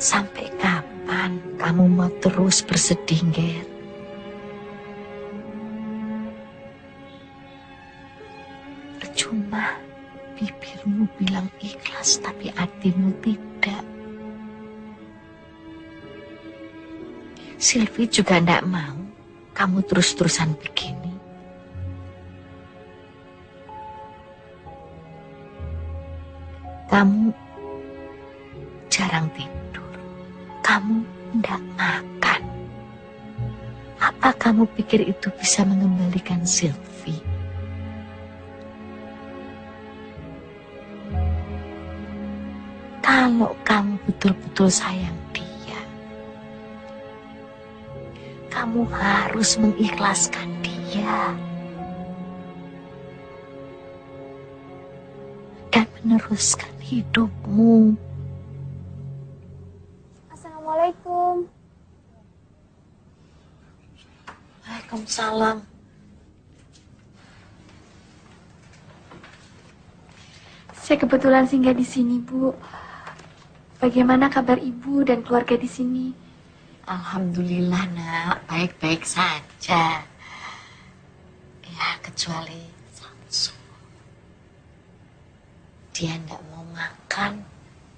Speaker 16: Sampai kapan kamu mau terus bersedih, Ger? Percuma bibirmu bilang ikhlas tapi hatimu tidak. Silvi juga tidak mau kamu terus-terusan begini. Kamu jarang tidur. Kamu tidak makan. Apa kamu pikir itu bisa mengembalikan Silvi? Kalau kamu betul-betul sayang dia, kamu harus mengikhlaskan dia dan meneruskan hidupmu.
Speaker 2: Assalamualaikum.
Speaker 16: Waalaikumsalam.
Speaker 2: Saya kebetulan singgah di sini, Bu. Bagaimana kabar Ibu dan keluarga di sini?
Speaker 16: Alhamdulillah, Nak. Baik-baik saja. Ya, kecuali Samsul. Dia tidak mau makan,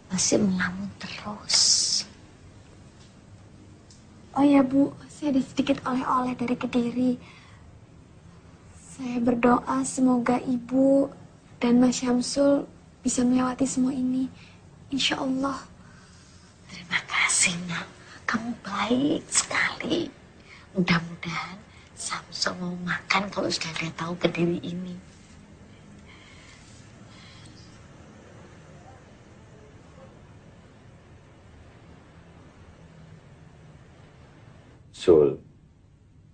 Speaker 16: masih melamun terus.
Speaker 2: Oh ya, Bu, saya ada sedikit oleh-oleh dari Kediri. Saya berdoa semoga Ibu dan Mas Syamsul bisa melewati semua ini. Insya Allah.
Speaker 16: Terima kasih, Nak. Kamu baik sekali. Mudah-mudahan Samsul mau makan kalau sudah dia tahu Kediri ini.
Speaker 5: Sul,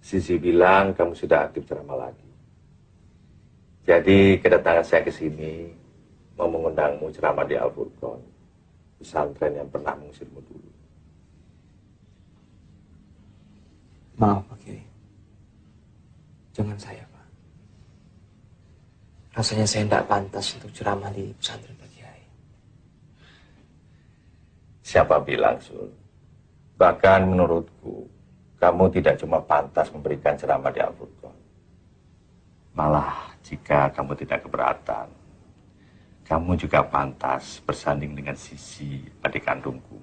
Speaker 5: Sisi bilang kamu sudah aktif ceramah lagi. Jadi kedatangan saya ke sini mau mengundangmu ceramah di Al-Furqan, pesantren yang pernah mengusirmu dulu.
Speaker 1: Maaf Pak Kiai, jangan saya Pak. Rasanya saya tidak pantas untuk ceramah di pesantren Pak Kiai.
Speaker 5: Siapa bilang, Sul? Bahkan menurutku, kamu tidak cuma pantas memberikan ceramah di Al-Furqan. Malah jika kamu tidak keberatan, kamu juga pantas bersanding dengan Sisi, adik kandungku.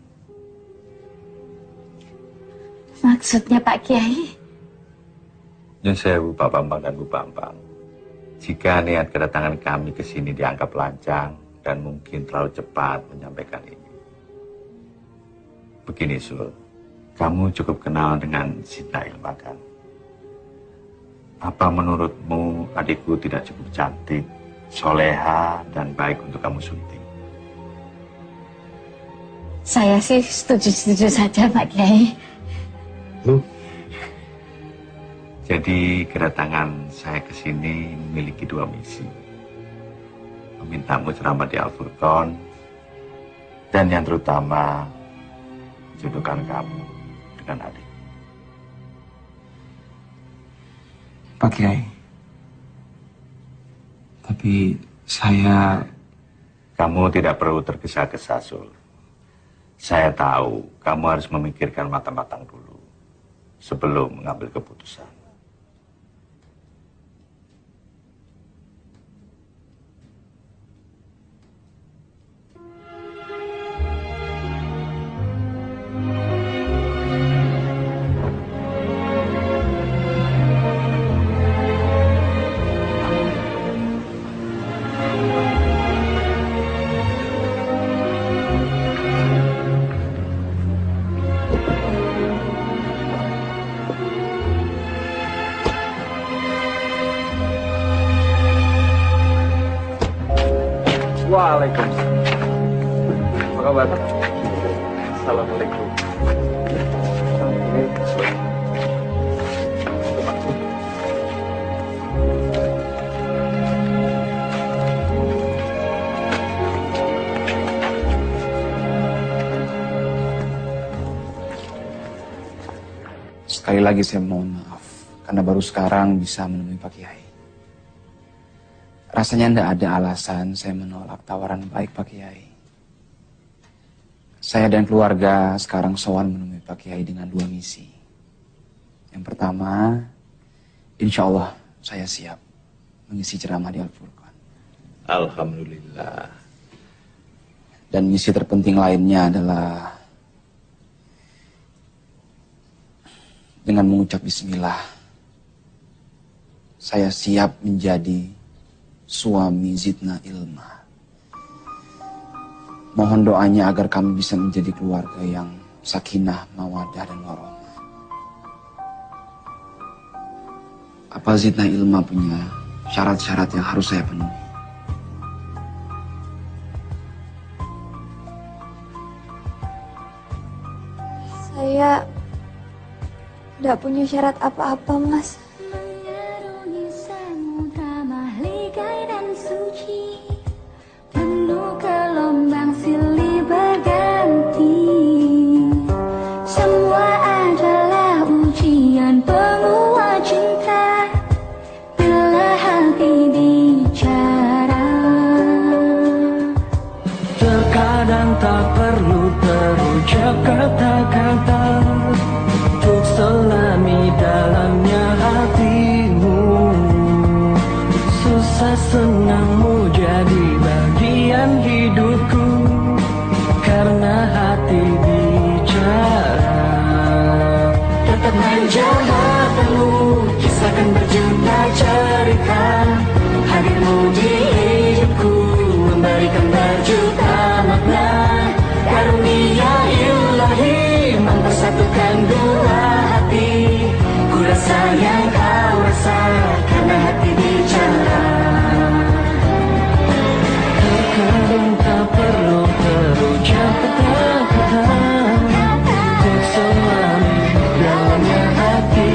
Speaker 8: Maksudnya Pak Kiai?
Speaker 5: Nyun sewu Pak Bambang dan Bu Bambang. Jika niat kedatangan kami ke sini dianggap lancang dan mungkin terlalu cepat menyampaikan ini. Begini Sul, kamu cukup kenal dengan Sita Ilma kan? Apa menurutmu adikku tidak cukup cantik, soleha, dan baik untuk kamu sunting?
Speaker 8: Saya sih setuju-setuju saja Pak Kiai.
Speaker 5: Jadi kedatangan saya ke sini memiliki dua misi. Memintamu ceramah di Al-Furqan, dan yang terutama jodohkan kamu dengan adik.
Speaker 1: Pak Kiai, tapi saya...
Speaker 5: Kamu tidak perlu tergesa-gesa, Sul. Saya tahu kamu harus memikirkan matang-matang dulu sebelum mengambil keputusan.
Speaker 12: Waalaikumsalam. Apa kabar? Assalamualaikum.
Speaker 1: Sekali lagi saya mohon maaf karena baru sekarang bisa menemui Pak Kiai. Rasanya tidak ada alasan saya menolak tawaran baik Pak Kiai. Saya dan keluarga sekarang sowan menemui Pak Kiai dengan dua misi. Yang pertama, insya Allah saya siap mengisi ceramah di Al-Furqan.
Speaker 5: Alhamdulillah.
Speaker 1: Dan misi terpenting lainnya adalah dengan mengucap bismillah, saya siap menjadi suami Zidna Ilma. Mohon doanya agar kami bisa menjadi keluarga yang sakinah, mawadah, dan warohmah. Apa Zidna Ilma punya syarat-syarat yang harus saya penuhi?
Speaker 2: Saya tidak punya syarat apa-apa, Mas.
Speaker 17: Kata-kata untuk selami dalamnya hatimu. Susah senangmu jadi bagian hidupku, karena hati bicara. Tetap menjahatmu, kisahkan berjuta cerita. Hadirmu di hidupku memberikan berjuta makna. Karunia ilahi mempersatukan dua hati. Ku rasa yang kau rasa karena hati bicara. Terkadang tak perlu terucap kata-kata untuk selami dalamnya hati.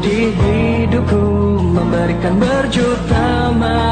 Speaker 17: di hidupku, memberikan berjuta maaf.